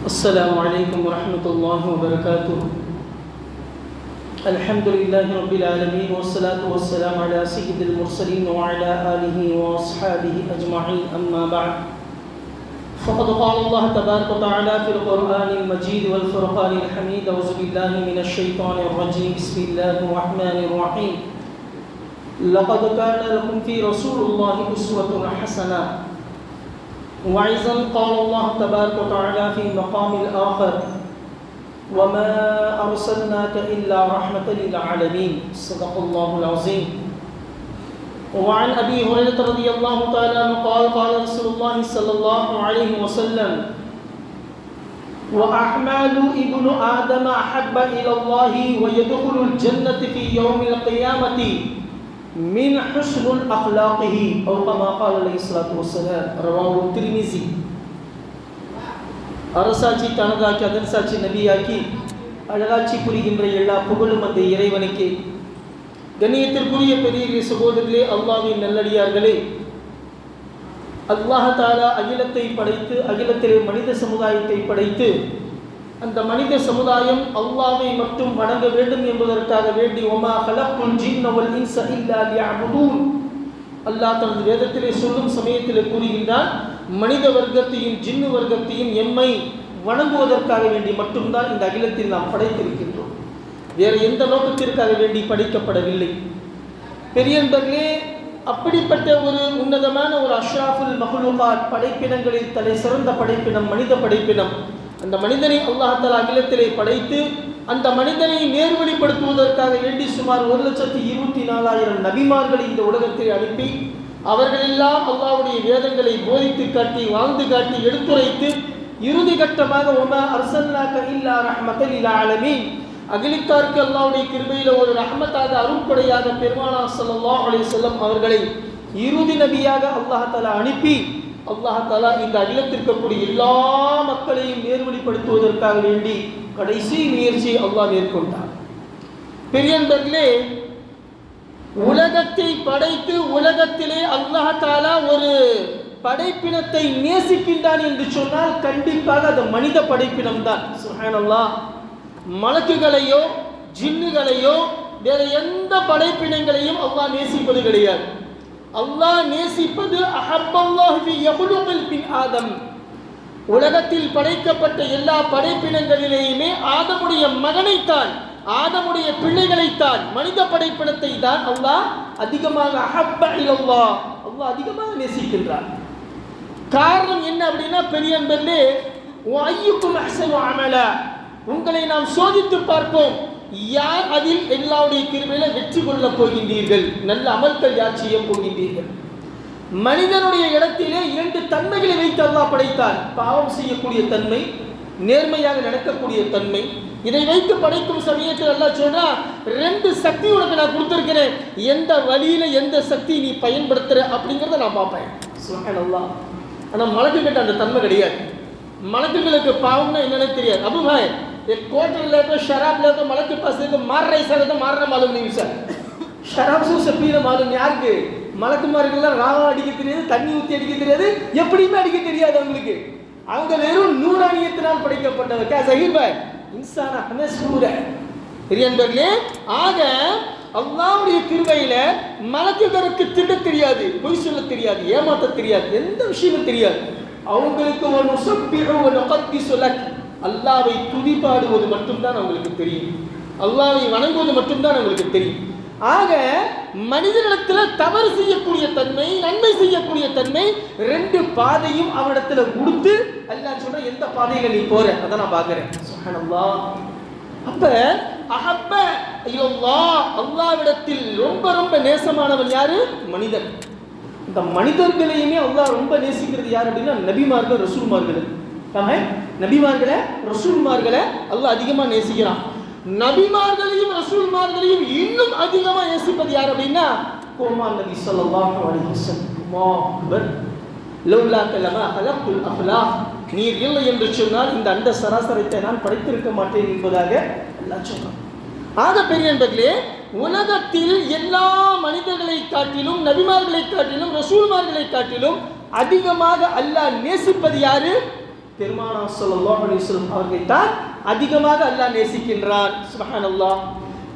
السلام عليكم ورحمة الله وبركاته. الحمد لله رب العالمين والصلاة والسلام على سيد المرسلين وعلى آله وأصحابه أجمعين. أما بعد، فقد قال الله تبارك وتعالى في القرآن المجيد والفرقان الحميد: أعوذ بالله من الشيطان الرجيم. بسم الله الرحمن الرحيم. لقد كان لكم في رسول الله أسوة حسنة. وأيضا قال الله تبارك وتعالى في مقام الآخر: وما أرسلناك إلا رحمة للعالمين. صدق الله العظيم. وعن أبي هريرة رضي الله تعالى عنه قال: قال رسول الله صلى الله عليه وسلم: وأعمال ابن آدم أحب إلى الله ويدخل الجنة في يوم القيامة من حسن أخلاقه أو كما قال عليه الصلاة والسلام. رواه الترمذي. அரசாட்சி தனதாக்கி அதன் சாட்சி நபியாக்கி அழகாட்சி புரிகின்ற எல்லா புகழும் அந்த இறைவனுக்கு. கண்ணியத்திற்குரிய பெரிய சகோதரர்களே, அல்லாஹ்வின் நல்லடியார்களே, அல்லாஹ் தஆலா அகிலத்தை படைத்து அகிலத்திலே மனித சமுதாயத்தை படைத்து அந்த மனித சமுதாயம் அல்லாஹ்வை மட்டும் வணங்க வேண்டும் என்பதற்காக வேண்டி வமா ஹலக்குல் ஜின்ன வல் இன்ஸ இல்லா லியஅபுதூன், அல்லாஹ் தனது வேதத்திலே சொல்லும் சமயத்திலே கூறுகின்றான், மனித வர்க்கத்தையும் ஜின்னு வர்க்கத்தையும் எம்மை வணங்குவதற்காக வேண்டி மட்டும்தான் இந்த அகிலத்தில் நாம் படைத்திருக்கின்றோம். வேறு எந்த நோக்கத்திற்காக வேண்டி படைக்கப்படவில்லை. பெரியன்பர்களே, அப்படிப்பட்ட ஒரு உன்னதமான ஒரு அஷ்ராஃபுல் மஹ்லூகாத் படைப்பினங்களில் தலை சிறந்த படைப்பினம் மனித படைப்பினம். அந்த மனிதனை அல்லாஹ் தஆலா அகிலத்திலே படைத்து அந்த மனிதனை நேர்வழிப்படுத்துவதற்காக வேண்டி சுமார் 1,24,000 நபிமார்களை இந்த உலகத்தில் அனுப்பி அவர்களெல்லாம் அல்லாஹ்வுடைய வேதங்களை போதித்து காட்டி வாழ்ந்து காட்டி எடுத்துரைத்து இறுதி கட்டமாக வமா அர்சல்னாக இல்லா ரஹ்மத்தல் லில் ஆலமீன், அகிலத்தாருக்கு அல்லாஹ்வுடைய கிருபையில ஒரு ரஹ்மத்தாக அருள்கொடையாக பெருமானார் ஸல்லல்லாஹு அலைஹி வஸல்லம் அவர்களை இறுதி நபியாக அல்லாஹ் தஆலா அனுப்பி அல்லாஹ் தஆலா இந்த அகிலத்தில் இருக்கக்கூடிய எல்லா மக்களையும் நேர்வழிப்படுத்துவதற்காக வேண்டி கடைசி முயற்சியை அல்லாஹ் மேற்கொண்டார். பெரியன்பர்களே, உலகத்தை படைத்து உலகத்திலே அல்லாஹ் தஆலா ஒரு படைப்பினத்தை நேசிக்கின்றான் என்று சொன்னால் கண்டிப்பாக அது மனித படைப்பினம் தான். சுப்ஹானல்லாஹ். மலக்குகளையோ ஜின்னுகளையோ வேற எந்த படைப்பினங்களையும் அல்லாஹ் நேசிப்பது கிடையாது. அல்லாஹ் நேசிப்பது அஹப்பல்லாஹு ஃபி யஹ்லுகில் பின் ஆதம். உலகத்தில் படைக்கப்பட்ட எல்லா படைப்பினங்களிலேயுமே ஆதமுடைய மகனைத்தான், ஆதமுடைய பிள்ளைகளைத்தான், மனித படைப்பினத்தை தான் அல்லாஹ் அதிகமாக அஹப்ப இலல்லாஹ், அல்லாஹ் அதிகமாக நேசிக்கின்றார். காரணம் என்ன அப்படின்னா, பெரியன்பர்களே, வஅய்யுக்கும் அஹ்ஸனு அமலா, உங்களை நாம் சோதித்து பார்ப்போம், யார் அதில் எல்லாருடைய கிருபையில வெற்றி கொள்ளப் போகின்றீர்கள், நல்ல அமல்கள் யார் செய்ய போகின்றீர்கள். மனிதனுடைய இடத்திலே 2 தன்மைகளை வைத்து அல்லாஹ் படைத்தார். பாவம் செய்யக்கூடிய தன்மை, நேர்மையாக நடக்கக்கூடிய தன்மை. இதை வைத்து படைக்கும் சமயத்தில் அல்லாஹ் சொன்னா, 2 சக்தி உனக்கு நான் கொடுத்திருக்கிறேன், எந்த வழியில எந்த சக்தி நீ பயன்படுத்துற அப்படிங்கிறத நான் பார்ப்பேன். சுப்ஹானல்லாஹ். ஆனா மலக்குகிட்ட அந்த தன்மை கிடையாது. மலக்குகளுக்கு பாவம்னா என்னன்னு தெரியாது. அபு பாய், एक क्वार्टर ले तो शराब ले तो मलक के पास तो मार रही सर तो मारना मालूम नहीं सर. शराब से पीना मालूम யாருக்கு? மலக்குமார்களுக்கு ராவா அடிக்க தெரியாது, தண்ணி ஊத்தி அடிக்க தெரியாது, எப்படியுமே அடிக்க தெரியாது அவங்களுக்கு. அவங்க வெறும் நூறானியத்தினால் படைக்கப்பட்டவர். क्या सही बात? इंसान हमें सूर है. பெரியன்பர்களே, ஆக அல்லாஹ்வுடைய கிருபையில மலக்குகளுக்கு திட்ட தெரியாது, பொய் சொல்ல தெரியாது, ஏமாத்த தெரியாது, எந்த விஷயமும் தெரியாது. அவங்களுக்கு ஒரு முஸப்பிஹு வ நுகத்திஸு லக், அல்லாஹ்வை துதிபாடுவது மட்டும்தான் அவங்களுக்கு தெரியும், அல்லாஹ்வை வணங்குவது மட்டும்தான் அவங்களுக்கு தெரியும். ஆக மனிதனிடத்தில் தவறு செய்யக்கூடிய தன்மை, நன்மை செய்யக்கூடிய தன்மை, 2 பாதையும் அவனிடத்துல கொடுத்து அல்லாஹ் சொல்ற எந்த பாதையில நீ போற அதை நான் பார்க்கிறேன். சுப்ஹானல்லாஹ். அப்ப அஹப்ப இலல்லாஹ், அல்லாஹ்விடத்தில் ரொம்ப ரொம்ப நேசமானவன் யாரு? மனிதன். இந்த மனிதர்களையுமே அல்லாஹ் ரொம்ப நேசிக்கிறது யார் அப்படின்னா நபிமார்கள், ரசூல்மார்கள். நபிமார்களை ரசூல்மார்களை அல்லாஹ் அதிகமா நேசிக்கிறான். நபிமார்களையும் ரசூல்மார்களையும் இன்னும் அதிகமா நேசிப்பது யார் அப்படின்னா கோமா நபி ஸல்லல்லாஹு அலைஹி வஸல்லம். அல்லாஹ் அக்பர். லௌலாக லமா ஹலக்குல் அஃலாக், நீர் இல்லை என்று சொன்னால் இந்த அண்ட சராசரத்தை நான் படைத்திருக்க மாட்டேன் என்பதாக அல்லாஹ் சொன்னான். ஆக பெரியன்பர்களே, உலகத்தில் எல்லா மனிதர்களை காட்டிலும் நபிமார்களை காட்டிலும் ரசூல்மார்களை காட்டிலும் அதிகமாக அல்லாஹ் நேசிப்பது யாரு? பெருமானார் ஸல்லல்லாஹு அலைஹி வஸல்லம் அவர்களை தான் அதிகமாக அல்லாஹ் நேசிக்கின்றான். சுப்ஹானல்லாஹ்.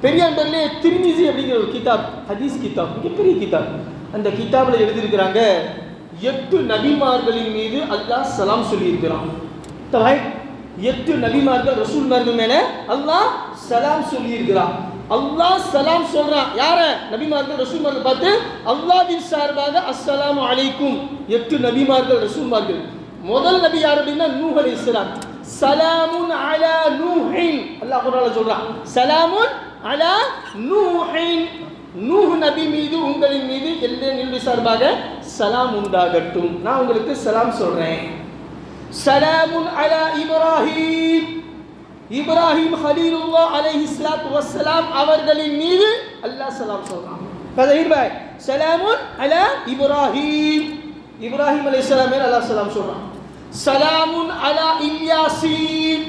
பெரிய அன்பர்களே, திர்மிஸி அப்படிங்கிற ஒரு கிதாப், ஹதீஸ் கிதாப், மிகப்பெரிய கிதாப். அந்த கிதாபில் எழுதியிருக்கிறாங்க, 8 நபிமார்களின் மீது அல்லாஹ் சலாம் சொல்லியிருக்கிறான். 8 நபிமார்கள் ரசூல்மார்கள் மேல அல்லாஹ் சலாம் சொல்லியிருக்கிறான். அல்லாஹ் சலாம் சொல்றான் யார? நபிமார்கள் ரசூல்மார்கள் பார்த்து அல்லாஹ்வின் சார்பாக அஸ்ஸலாமு அலைக்கும். 8 நபிமார்கள் ரசூல்மார்கள். முதல் நபி யார் அப்படின்னா நூஹ் அலைஹிஸ்ஸலாம். சலாமுன் அலா நூஹின், அல்லாஹ் குர்ஆன்ல சொல்றான் சலாமுன் அலா நூஹின், நூஹ் நபி மீது உங்களின் மீது என்னுடைய சார்பாக சலாம் உண்டாகட்டும், நான் உங்களுக்கு சலாம் சொல்றேன். சலாமுன் அலா இப்ராஹீம், இப்ராஹிம் ஹலீலுல்லாஹ் அலைஹிஸ்ஸலாத்து வஸ்ஸலாம் அவர்களின் மீது அல்லாஹ் சலாம் சொல்றான். கதைர் பாய், சலாமுன் அலா இப்ராஹீம், இப்ராஹிம் அலைஹிஸ்ஸலாம் மேல அல்லாஹ் சலாம் சொல்றான். சலாமுன் அலா இல்யாசீன்,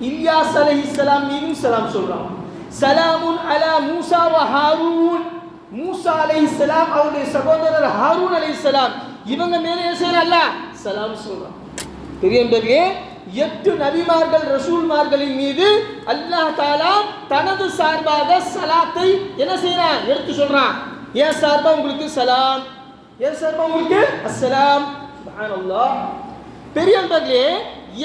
இல்யாஸ் அலைஹிஸ்ஸலாம் மீதும் சலாம் சொல்றான். சலாமுன் அலா மூசா வ ஹாரூன், மூசா அலைஹிஸ்ஸலாம் அவருடைய சகோதரர் ஹாரூன் அலைஹிஸ்ஸலாம் இவங்க மேலே அல்லாஹ் சலாம் சொல்றான். பெரியவர்களே, 8 நபிமார்கள் ரசூல்மார்களின் மீது அல்லாஹ் தஆலா தனது சார்பாக சலாத்தை என்ன செய்றான்? எடுத்து சொல்றான். ஏன் சார்பா உங்களுக்கு சலாம், ஏன் சார்பா உங்களுக்கு அஸ்ஸலாம். சுப்ஹானல்லாஹ். பெரியவர்களே,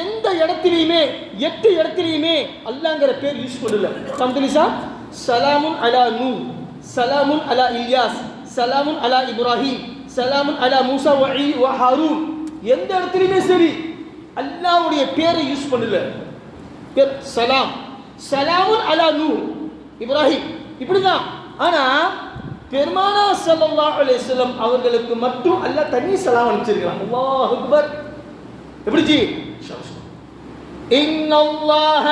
எந்த இடத்திலையுமே 8 இடத்திலையுமே அல்லாஹ்ங்கற பேர் யூஸ் பண்ணல. தம்துலிசா சலாமுன் அலா நூஹ், சலாமுன் அலா இல்யாஸ், சலாமுன் அலா இப்ராஹிம், சலாமுன் அலா மூசா வ ஹாரூன், எந்த இடத்திலையுமே சரி அல்லாஹ்வுடைய பேரை யூஸ் பண்ணல. பேர் சலாம், சலாமுன் அலா நூஹ், இப்ராஹிம், இப்படிதான். ஆனா பெருமானார் ஸல்லல்லாஹு அலைஹி வஸல்லம் அவர்களுக்கு மட்டும் அல்லாஹ் தனி சலாம் அனுப்பிச்சிருக்கான். அல்லாஹ் அக்பர். எப்படி ஜி? இன்னல்லாஹ,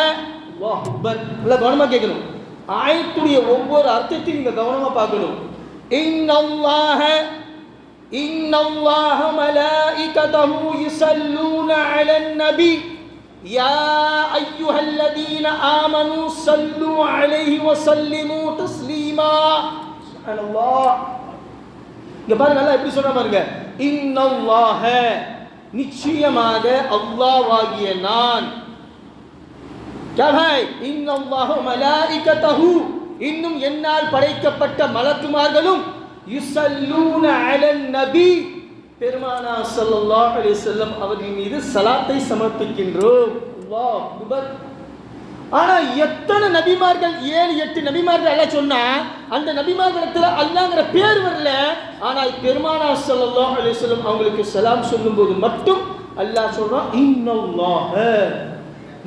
அல்லாஹ் அக்பர். நல்லா கவனமா கேட்கணும். ஆயத்துடைய ஒவ்வொரு அர்த்தத்தையும் நீங்க கவனமா பார்க்கணும். இன்னல்லாஹ, இன்னல்லாஹ மலாயிகதஹு யுஸல்லூன அலன் நபி யா அய்யுஹல்லதீன ஆமனூ ஸல்லூ அலைஹி வஸல்லிமூ தஸ்லீமா. சுப்ஹானல்லாஹ். இங்க பாருங்க, அல்லாஹ் எப்படி சொல்றா பாருங்க. இன்னல்லாஹ, நிச்சயமாக அல்லாஹ்வாகிய நான், क्या है? இன்னல்லாஹு மலாயிகதஹு, இன்னும் என்னால் படைக்கப்பட்ட மலக்குமார்களும் யுஸல்லூன அலன் நபி, பெருமானார் ஸல்லல்லாஹு அலைஹி வஸல்லம் அவர்கள் மீது ஸலாத்தை சமர்ப்பிக்கின்றோம். அல்லாஹ் அக்பர். ஆனா எத்தனை நபிமார்கள், 7-8 நபிமார்கள் அல்லாஹ் சொன்னா அந்த நபிமார்களிடத்துல அல்லாஹ்ங்கற பேர் வரல. ஆனால் பெருமானார் ஸல்லல்லாஹு அலைஹி வஸல்லம் அவங்களுக்கு சலாம் சொல்லும்போது மட்டும் அல்லாஹ் சொல்றான் இன்னல்லாஹ,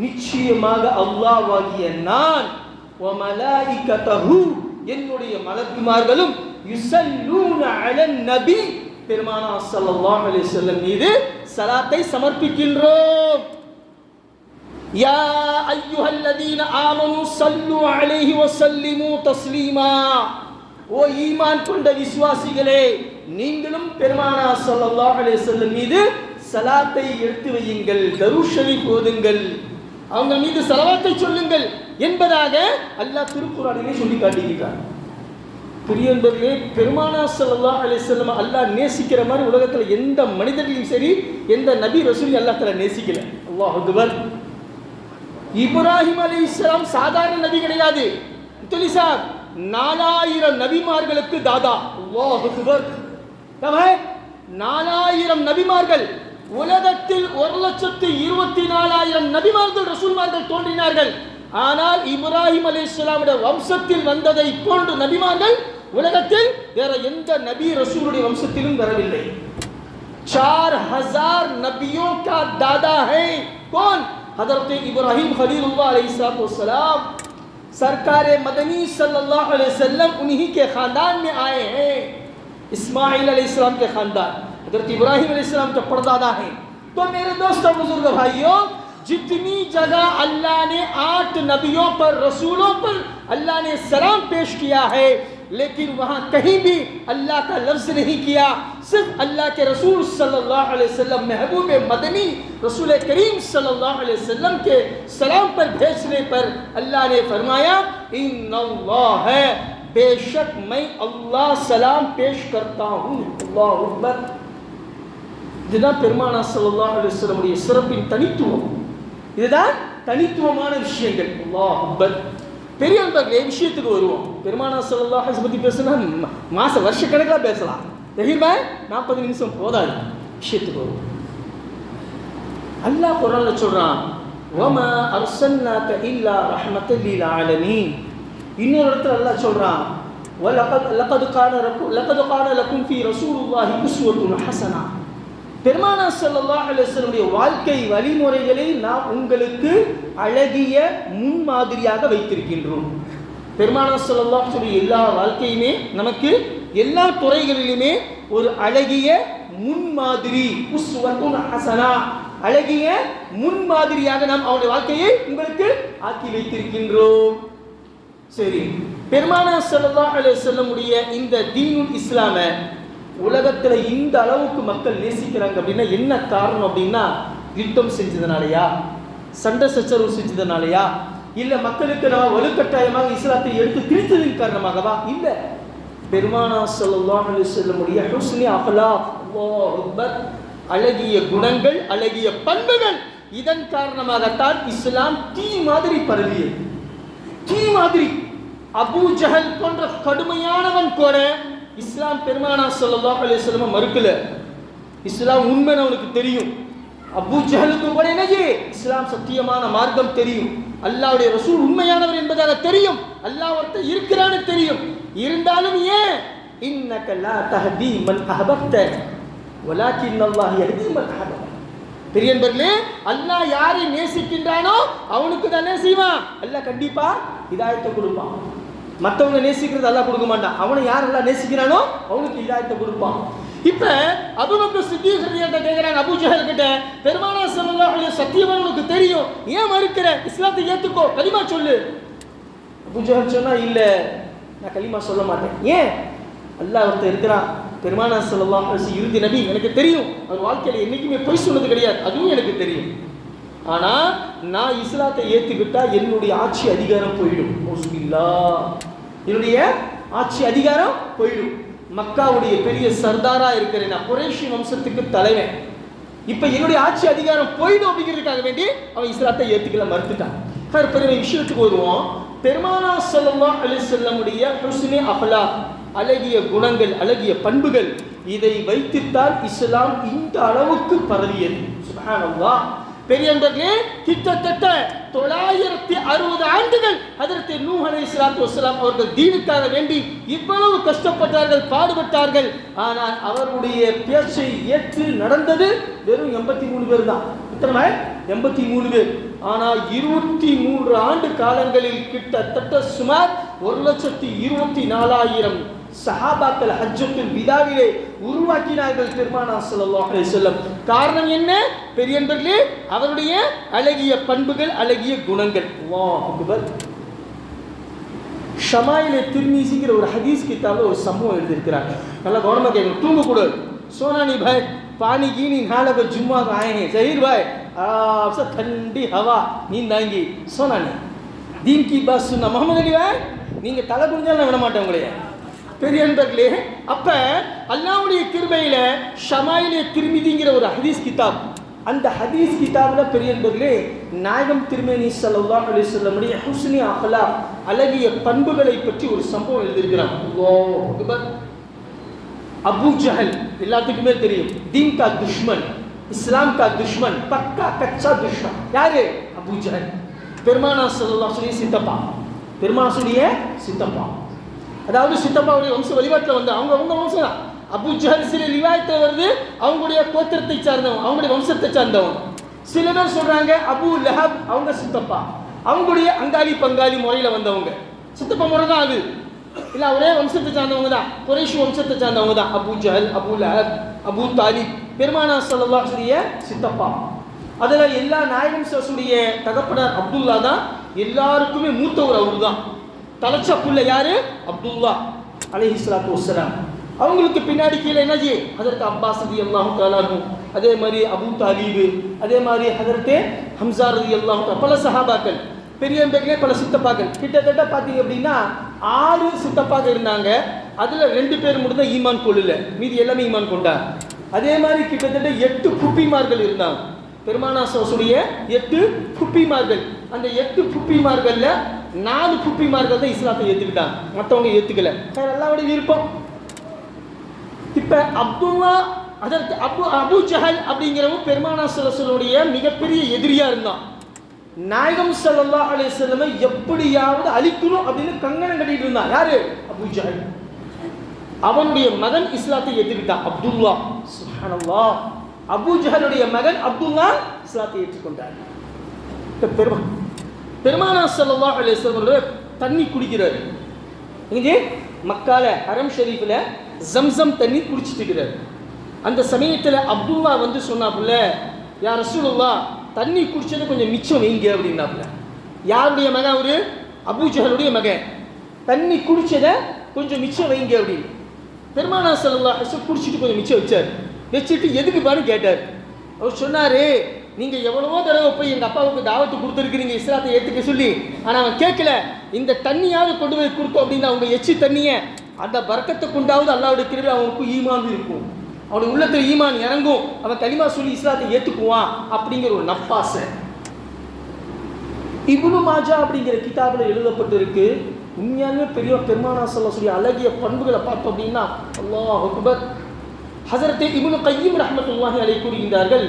நிச்சயமாக அல்லாஹ்வாகிய நான், வ மலாயிகதஹு, என்னுடைய மலக்குமார்களும் யுஸல்லூன அலன் நபி, பெருமானார் ஸல்லல்லாஹு அலைஹி வஸல்லம் மீது ஸலாத்தை சமர்ப்பிக்கின்றோம். யா அய்யுஹல்லதீன ஆமனூ ஸல்லூ அலைஹி வஸல்லிமூ தஸ்லீமா, ஓ ஈமான் கொண்ட விசுவாசிகளே, நீங்களும் பெருமானார் ஸல்லல்லாஹு அலைஹி வஸல்லம் மீது ஸலாத்தை எடுத்து வையுங்கள், தரூத் ஷரீஃப் ஓதுங்கள், அவங்க மீது ஸலவாத்தை சொல்லுங்கள் என்பதாக அல்லாஹ் திருக்குர்ஆனிலே சொல்லி காட்டியிருக்கிறார். பெரியவர்களே, பெருமானார் ஸல்லல்லாஹு அலைஹி வஸல்லம் அல்லாஹ் நேசிக்கிற மாதிரி உலகத்தில் எந்த மனிதரையும் சரி, எந்த நபி ரசூல் அல்லாஹ் தஆலா நேசிக்கல. அல்லாஹ் அக்பர். இப்ராஹிம் அலைஹிஸ்ஸலாம் சாதாரண நபி கிடையாது. துலிசா 4000 நபிமார்களுக்கு தாதா. அல்லாஹ் அக்பர். தமே 4000 நபிமார்கள், உலகத்தில் 1,24,000 நபிமார்கள் ரசூல்மார்கள் தோன்றினார்கள். ஆனால் இப்ராஹிம் அலைஹிஸ்ஸலாமுடைய வம்சத்தில் வந்ததை போன்ற நபிமார்கள் உலகத்தில் வேற எந்த நபி ரசூலுடைய வம்சத்திலும் வரவில்லை. 4000 नबियों का दादा है कौन? हजरत इब्राहिम खलीलुल्लाह अलैहिस्सलाम, सरकार मदनी सल्लल्लाहु अलैहि वसल्लम उन्हीं के खानदान में आए हैं. इस्माइल अलैहिस्सलाम के खानदान हजरत इब्राहिम अलैहिस्सलाम के परदादा हैं. तो मेरे दोस्तों बुजुर्ग भाइयों, जितनी जगह अल्लाह ने 8 नबियों पर, रसूलों पर अल्लाह ने सलाम पेश किया है, लेकिन वहाँ कहीं भी अल्लाह का लफ्ज़ नहीं किया. सिर्फ अल्लाह के रसूल सल्लल्लाहु अलैहि वसल्लम, महबूब मदनी रसूल करीम सल्लल्लाहु अलैहि वसल्लम के सलाम पर भेजने पर अल्लाह ने फरमाया इन्नल्लाह, बेशक मैं अल्लाह सलाम पेश करता हूँ. अल्लाहु अकबर. இதுதான் பெருமானார் ஸல்லல்லாஹு அலைஹி வஸல்லம் சிறப்பின் தனித்துவம். இதுதான் தனித்துவமான விஷயங்கள். அல்லாஹ் அக்பர். பெரிய அன்பர்களே, விஷயத்துக்கு வருவோம். பெருமானார் ஸல்லல்லாஹு அலைஹி வஸல்லம் பற்றி பேசினா வருஷ கணக்கில் பேசலாம். தெரியுமா? 40 நிமிஷம் போதாது. விஷயத்துக்கு வருவோம். அல்லாஹ் குர்ஆன்ல சொல்றான், வமா அர்சல்னாக இல்லா ரஹ்மத்தல் லில் ஆலமீன். இன்னொரு இடத்துல அல்லாஹ் சொல்றான், லகத் கான லக்கும் ஃபீ ரசூலுல்லாஹி உஸ்வத்துன் ஹஸனா. பெருமானார் ஸல்லல்லாஹு அலைஹி வஸல்லம் வாழ்க்கை வழிமுறைகளை நாம் உங்களுக்கு அழகிய முன்மாதிரியாக வைத்திருக்கின்றோம். பெருமானார் ஸல்லல்லாஹு அலைஹி வஸல்லம் எல்லா வாழ்க்கையுமே நமக்கு எல்லா துறைகளிலுமே ஒரு அழகிய முன்மாதிரி, உஸ்வத்துன் ஹஸனா, அழகிய முன்மாதிரியாக நாம் அவருடைய வாழ்க்கையை உங்களுக்கு ஆக்கி வைத்திருக்கின்றோம். சரி, பெருமானார் ஸல்லல்லாஹு அலைஹி வஸல்லம் இந்த தீனுல் இஸ்லாம உலகத்தில் இந்த அளவுக்கு மக்கள் நேசிக்கிறாங்க அப்படின்னா என்ன காரணம் அப்படின்னா, யுத்தம் செஞ்சதுனாலயா, சண்டை சச்சரவு செஞ்சதுனாலயா, இல்லை மக்களுக்கு நம்ம வலுக்கட்டாயமாக இஸ்லாத்தை எடுத்து திணித்ததின் காரணமாகவா? இல்லை, பெருமானார் ஸல்லல்லாஹு அலைஹி வஸல்லம் ஹுஸ்னி அக்லாக், அல்லாஹ் அக்பர், அழகிய குணங்கள், அழகிய பண்புகள், இதன் காரணமாகத்தான் இஸ்லாம் தீ மாதிரி பரவியது. தீ மாதிரி. அபூ ஜஹல் போன்ற கடுமையானவன் கூட இஸ்லாம் பெருமானார் ஸல்லல்லாஹு அலைஹி வஸல்லம் மறுக்கல. இஸ்லாம் உண்மைன்னு அவனுக்கு தெரியும். அபூ ஜஹலுக்கு கூட என்னது, இஸ்லாம் சத்தியமான மார்க்கம் தெரியும். அல்லாஹ்வுடைய ரசூல் உண்மையானவர் என்பதாக தெரியும். அல்லாஹ் ஒருத்தர் இருக்கிறான்னு தெரியும். இருந்தாலும் ஏன், இன்னக லா தஹ்தி மன் அஹ்பப்த வலாக்கின் அல்லாஹ் யஹ்தி மன் அஹ்பப். பெரியன்பர்களே, அல்லாஹ் யாரை நேசிக்கின்றானோ அவனுக்கு தான் என்ன செய்வான்? அல்லாஹ் கண்டிப்பா ஹிதாயத்தை கொடுப்பான். மற்றவங்க நேசிக்கிறது அல்லாஹ் கொடுக்க மாட்டான். அவனை யார் அல்லாஹ் நேசிக்கிறானோ அவனுக்கு ஹிதாயத்தை கொடுப்பான். இப்ப அபூபக்கர் சித்திக் ரலியல்லாஹு அன்ஹு கேக்குறாங்க அபூ ஜஹல் கிட்ட, பெருமானார் ஸல்லல்லாஹு அலைஹி வஸல்லம் சத்தியமா உனக்கு தெரியும், ஏன் மறுக்கிற? இஸ்லாத்தை ஏத்துக்கோ, கலிமா சொல்லு. அபூ ஜஹல் சொன்னா, இல்ல நான் கலிமா சொல்ல மாட்டேன். ஏன்? அல்லாஹ் ஒருத்தர் இருக்கிறான், பெருமானார் ஸல்லல்லாஹு அலைஹி வஸல்லம் இறுதி நபி, எனக்கு தெரியும். அவர் வாழ்க்கையில என்னைக்குமே பொய் சொன்னது கிடையாது, அதுவும் எனக்கு தெரியும். ஆனா நான் இஸ்லாத்தை ஏத்துக்கிட்டா என்னுடைய ஆட்சி அதிகாரம் போயிடும். என்னுடைய ஆட்சி அதிகாரம் போயிடும். மக்காவுடைய பெரிய சர்தாரா இருக்கிறேன், நான் குறைஷி வம்சத்துக்கு தலைவன். இப்ப என்னுடைய ஆட்சி அதிகாரம் போயிடும் அப்படிங்கிறதுக்காக வேண்டி அவன் இஸ்லாத்தை ஏத்துக்கல, மறுத்துட்டான். பெரிய விஷயத்துக்கு வருவோம். பெருமானார் ஸல்லல்லாஹு அலைஹி வஸல்லம் ஹுஸ்னி அக்லாக், அழகிய குணங்கள், அழகிய பண்புகள், இதை வைத்துத்தான் இஸ்லாம் இந்த அளவுக்கு பரவியது. சுப்ஹானல்லாஹ். பெரியவர்களே, கிட்டத்தட்ட 960 ஆண்டுகள் ஹஜ்ரத் நூஹ் அலைஹிஸ்ஸலாத்து வஸ்ஸலாம் அவர்கள் தீனுக்காக வேண்டி இவ்வளவு கஷ்டப்பட்டார்கள், பாடுபட்டார்கள். ஆனால் அவருடைய பேச்சை ஏற்று நடந்தது வெறும் 83 பேர் தான். எத்தனை? 83 பேர். ஆனால் 23 ஆண்டு காலங்களில் கிட்டத்தட்ட சுமார் 1,24,000 சஹாபாக்கள் ஹஜ்ஜத்துல் விதாவிலே உருவாக்கினார்கள் பெருமானார் ஸல்லல்லாஹு அலைஹி வஸல்லம். காரணம் என்ன? பெரியவர்களே, அவருடைய அழகிய பண்புகள், அழகிய குணங்கள். அல்லாஹ் அக்பர். ஷமாயிலே திர்மிஸிங்கிற ஒரு ஹதீஸ் கிதாபில் ஒரு சம்பவம் எழுதியிருக்கிறாங்க. நல்லா கவனமாக கேட்கணும், தூங்கக்கூடாது. सोनानी भाई पानी की नहीं खा लगे जुम्मा को आए हैं जहीर भाई आपसे ठंडी हवा नींद आएंगी सोनानी दीन की बात सुनना मोहम्मद अली भाई நீங்கள் தலை குனிஞ்சாலும் விட மாட்டேன் உங்களைய. பெரிய அன்பர்களே, அப்ப அல்லாஹ்வுடைய கிருபையில ஷமாயிலே திர்மிதிங்கிற ஒரு ஹதீஸ் கிதாப், அந்த ஹதீஸ் கிதாபில் பெரிய அன்பர்களே நாயகம் திருமேனி ஸல்லல்லாஹு அலைஹி வஸல்லம் ஹுஸ்னி அக்லாக், அழகிய பண்புகளை பற்றி ஒரு சம்பவம் எழுதியிருக்கிறான். அல்லாஹ் அக்பர். அபூ ஜஹல் எல்லாத்துக்குமே தெரியும், தீன் கா துஷ்மன், இஸ்லாம் கா துஷ்மன், பக்கா கச்சா துஷ்மன். யாரு? அபூ ஜஹல். பெருமானார் ஸல்லல்லாஹு அலைஹி வஸல்லம் சித்தப்பா, பெருமானாருடைய சித்தப்பா, அதாவது சித்தப்பாவுடைய வம்ச வழிபாட்டில் வந்து அவங்க வம்சம் தான். அபூ ஜஹல் சில ரிவாயத்தில் வருது அவங்களுடைய கோத்திரத்தை சார்ந்தவன், அவங்களுடைய வம்சத்தை சார்ந்தவன். சில பேர் சொல்றாங்க அபூ லஹப் அவங்க சித்தப்பா, அவங்களுடைய அங்காளி பங்காளி முறையில் வந்தவங்க. சித்தப்பா முறை தான் அது, இல்லை ஒரே வம்சத்தை சார்ந்தவங்க தான், குறைஷ் வம்சத்தை சார்ந்தவங்க தான். Abu Jahl, Abu Lahab, Abu தாலிப் பெருமானார் ஸல்லல்லாஹு அலைஹி வஸல்லம் சித்தப்பா. அதில் எல்லா நாயகம் சசுடைய தகப்பனார் அப்துல்லா தான், எல்லாருக்குமே மூத்தவர் அவரு தான். தலைச்ச புள்ள யாரு? அப்துல்லா அலைஹிஸ்ஸலாத்து வஸ்ஸலாம். அவங்களுக்கு பின்னாடி கீழே என்னஜி ஹஜரத் அப்பாஸ் ரலியல்லாஹு தஆலா அன்ஹு, அதே மாதிரி அபூ தாலிப், அதே மாதிரி ஹஜரத் ஹம்ஸா ரலியல்லாஹு தஆலா, பல சஹாபாக்கள், பெரியவர்களே பல சித்தப்பாக்கள். கிட்டத்தட்ட பார்த்தீங்க அப்படின்னா 6 சித்தப்பாக்கள் இருந்தாங்க. அதில் 2 பேர் மட்டும் தான் ஈமான் கொள்ளல, மீதி எல்லாமே ஈமான் கொண்டாங்க. அதே மாதிரி கிட்டத்தட்ட 8 புப்பிமார்கள் இருந்தாங்க. பெருமானார் ஸல்லல்லாஹு 8 புப்பிமார்கள். அந்த 8 புப்பிமார்கள்ல 4 புப்பிமார்கள் தான் இஸ்லாத்தை ஏற்றுக்கிட்டாங்க, மற்றவங்க ஏற்றுக்கல. அல்லாஹ்வோட விருப்பம். இப்போ அப்துல்லா அதற்கு அபு ஜஹல் அப்படிங்கிறவங்க பெருமானார் ஸல்லல்லாஹு மிகப்பெரிய எதிரியா இருந்தான். நாயகம் ஸல்லல்லாஹு அலைஹி வஸல்லம் எப்படியாவது அழிக்கணும் அப்படின்னு கங்கணம் கட்டிட்டு இருந்தான். யாரு? அபு ஜஹல். அவனுடைய மகன் இஸ்லாத்தை ஏற்றுக்கிட்டான், அப்துல்லா. சுப்ஹானல்லாஹ். அபு ஜஹலுடைய மகன் அப்துல்லா இஸ்லாத்தை ஏற்றுக்கொண்டார். பெருமானார் ஸல்லல்லாஹு அலைஹி வஸல்லம் தண்ணி குடிக்கிறார். இங்கே மக்கால ஹரம் ஷரீஃபில் ஜம்சம் தண்ணி குடிச்சிட்டு இருக்கிறார். அந்த சமயத்தில் அப்துல்லா வந்து சொன்னாப்புல, யா ரசூலுல்லாஹ், தண்ணி குடிச்சது கொஞ்சம் மிச்சம் வைங்க அப்படின்னாப்புல. யாருடைய மகன்? அவரு அபு ஜஹலுடைய மகன். தண்ணி குடிச்சதை கொஞ்சம் மிச்சம் வைங்க அப்படின்னு பெருமானார் ஸல்லல்லாஹு அலைஹி வஸல்லம் குடிச்சிட்டு கொஞ்சம் மிச்சம் வச்சார். வச்சுட்டு எதுக்குப்பான்னு கேட்டார். அவர் சொன்னார், நீங்கள் எவ்வளவோ தடவை போய் எங்கள் அப்பாவுக்கு தாவத்து கொடுத்துருக்குறீங்க இஸ்லாத்தை ஏற்றுக்க சொல்லி, ஆனால் அவன் கேட்கல. இந்த தண்ணியாவது கொண்டு போய் கொடுத்தோம் அப்படின்னு அவங்க எச்சி தண்ணியை அந்த பரக்கத்தை கொண்டாவது அல்லாஹ்வுடைய கிருபை அவனுக்கு ஈமான் இருக்கும், அவனுடைய உள்ளத்தில் ஈமான் இறங்கும், அவன் கலிமா சொல்லி இஸ்லாத்தை ஏற்றுக்குவான் அப்படிங்கிற ஒரு நப்பாசை. இப்னு மாஜா அப்படிங்கிற கிதாபில் எழுதப்பட்டிருக்கு. உண்மையாலுமே பெருமானார் ஸல்லல்லாஹு அழகிய பண்புகளை பார்த்தோம் அப்படின்னா அல்லாஹ் அக்பர். ஹஸரத் இப்னு கய்யிம் ரஹ்மத்துல்லாஹி அலைஹி கூறுகின்றார்கள்,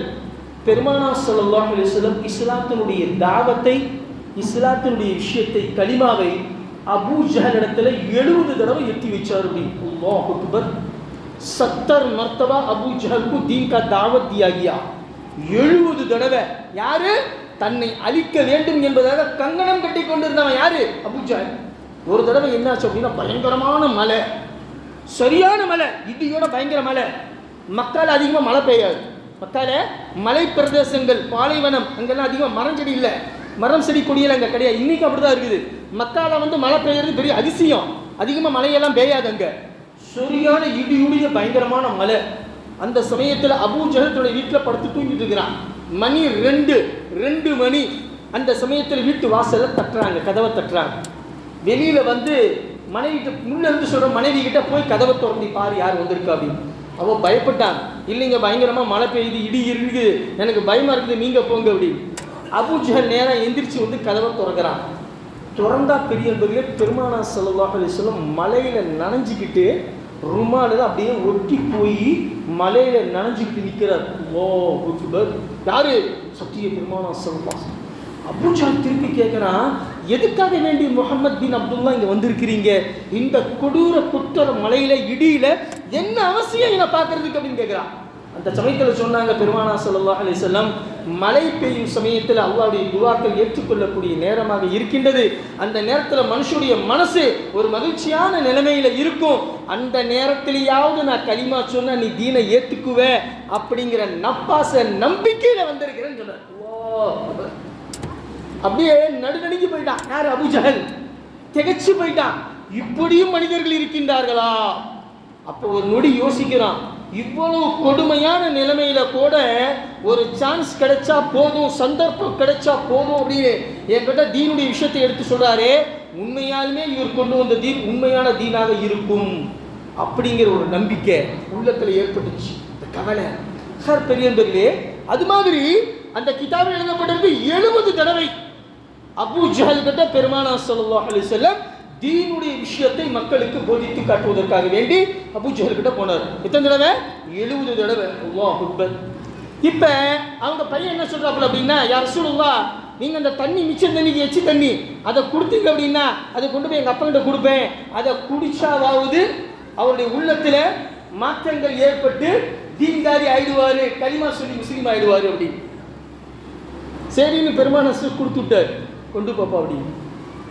பெருமானார் ஸல்லல்லாஹு அலைஹி வஸல்லம் இஸ்லாத்தினுடைய தாவத்தை, இஸ்லாத்தினுடைய விஷயத்தை, கலிமாவை அபூ ஜஹல் இடத்துல 70 தடவை எட்டி வச்சார். அல்லாஹ் அக்பர். 70 மர்த்தபா அபூ ஜஹலுக்கு தீன் கா தாவத் தியா கியா. 70 தடவை. யாரு? தன்னை அழிக்க வேண்டும் என்பதாக கங்கணம் கட்டி கொண்டிருந்தவன் யாரு? அபூ ஜஹல். ஒரு தடவை என்னாச்சு அப்படின்னா, பயங்கரமான மழை, சரியான மழை, இடியோட பயங்கர மழை. மக்கால அதிகமாக மழை பெய்யாது. மக்கால மலை பிரதேசங்கள், பாலைவனம், அங்கெல்லாம் அதிகமாக மரம் செடி இல்லை, மரம் செடி கொடியெல்லாம் அங்கே கிடையாது. இன்னைக்கு அப்படிதான் இருக்குது. மக்கால வந்து மழை பெய்யறது பெரிய அதிசயம். அதிகமாக மழையெல்லாம் பெய்யாது அங்கே. சரியான இடியுடைய பயங்கரமான மழை. அந்த சமயத்தில் அபூ ஜஹல் தன்னுடைய வீட்டில் படுத்து தூங்கிட்டு இருக்கிறான். மணி 2 மணி. அந்த சமயத்தில் வீட்டு வாசல்ல தட்டுறாங்க, கதவை தட்டுறாங்க. வெளியில வந்து மனைவி முன்ன இருந்து சொல்ற, மனைவி கிட்ட போய் கதவை திறந்து பாரு யார் வந்திருக்கா அப்படின்னு. அவன் பயப்பட்டான். இல்லைங்க, பயங்கரமா மழை பெய்யுது, இடி இருக்குது, எனக்கு பயமா இருக்குது, நீங்க போங்க அப்படின்னு. அபூ ஜஹல் நேரம் எந்திரிச்சு வந்து கதவை திறக்கிறான். திறந்தா பெரியவர்களே பெருமானார் ஸல்லல்லாஹு அலைஹி வஸல்லம் மலையில நனைஞ்சிக்கிட்டு ருமால அப்படியே ஒட்டி போய் மலையில நனைஞ்சிக்கிட்டு நிற்கிறார். அல்லாஹ் அக்பர். யாரு? சத்திய பெருமானார் ஸல்லல்லாஹு அலைஹி வஸல்லம். அபூ ஜஹல் திருப்பி கேட்குறான், எதுக்காக வேண்டி முஹம்மத் பின் அப்துல்லா இங்கே வந்திருக்கிறீங்க? இந்த கொடூர குத்தர மலையில இடியில என்ன அவசியம் என்னை பார்க்கறதுக்கு அப்படின்னு கேட்குறான். அந்த சமயத்தில் சொன்னாங்க பெருமானார் ஸல்லல்லாஹு அலைஹி வஸல்லம், மழை பெய்யும் சமயத்தில் அல்லாஹ்வுடைய துஆக்கள் ஏற்றுக்கொள்ளக்கூடிய நேரமாக இருக்கின்றது. அந்த நேரத்தில் மனுஷனுடைய மனசு ஒரு மகிழ்ச்சியான நிலைமையில இருக்கும். அந்த நேரத்திலேயாவது நான் கலிமா சொன்னா நீ தீனை ஏற்றுக்குவ அப்படிங்கிற நப்பாச நம்பிக்கையில வந்திருக்கிறேன்னு சொன்னார். அப்படியே நடுநடுங்கி போயிட்டான். யார்? அபூ ஜஹல். திகைச்சு போயிட்டான். இப்படியும் மனிதர்கள் இருக்கின்றார்களா? அப்போ ஒரு நொடி யோசிக்கிறான். இவ்வளவு கொடுமையான நிலைமையில கூட ஒரு சான்ஸ் கிடைச்சா போதும், சந்தர்ப்பம் கிடைச்சா போதும் அப்படின்னு என்கிட்ட தீனுடைய விஷயத்தை எடுத்து சொல்றாரு. உண்மையாலுமே இவர் கொண்டு வந்த தீன் உண்மையான தீனாக இருக்கும் அப்படிங்கிற ஒரு நம்பிக்கை உள்ளத்துல ஏற்பட்டுச்சு. இந்த கவலை பெரியவர்களே. அது மாதிரி அந்த கிதாபில் எழுதப்பட்டிருக்கு 70 தடவை அபூ ஜஹல் கிட்ட பெருமானார் ஸல்லல்லாஹு அலைஹி வஸல்லம் தீனுடைய விஷயத்தை மக்களுக்கு போதித்து காட்டுவதற்காக வேண்டி அபூ ஜஹல் கிட்ட போனார். எத்தனை தடவை? 70 தடவை. அல்லாஹ் அக்பர். இப்போ அவங்க பையன் என்ன சொல்றாப்புல அப்படின்னா, யா ரசூலுல்லாஹ், நீங்கள் அந்த தண்ணி மிச்சம் தண்ணிக்கு எச்சி தண்ணி அதை கொடுத்தீங்க அப்படின்னா அதை கொண்டு போய் எங்கள் அப்பா கிட்ட கொடுப்பேன், அதை குடிச்சாவது அவருடைய உள்ளத்தில் மாற்றங்கள் ஏற்பட்டு தீன்தாரி ஆயிடுவாரு, களிமா சொல்லி முஸ்லீம் ஆயிடுவாரு அப்படின்னு. சரின்னு பெருமானார் கொடுத்து விட்டார், கொண்டு பாப்பா அப்படின்னு.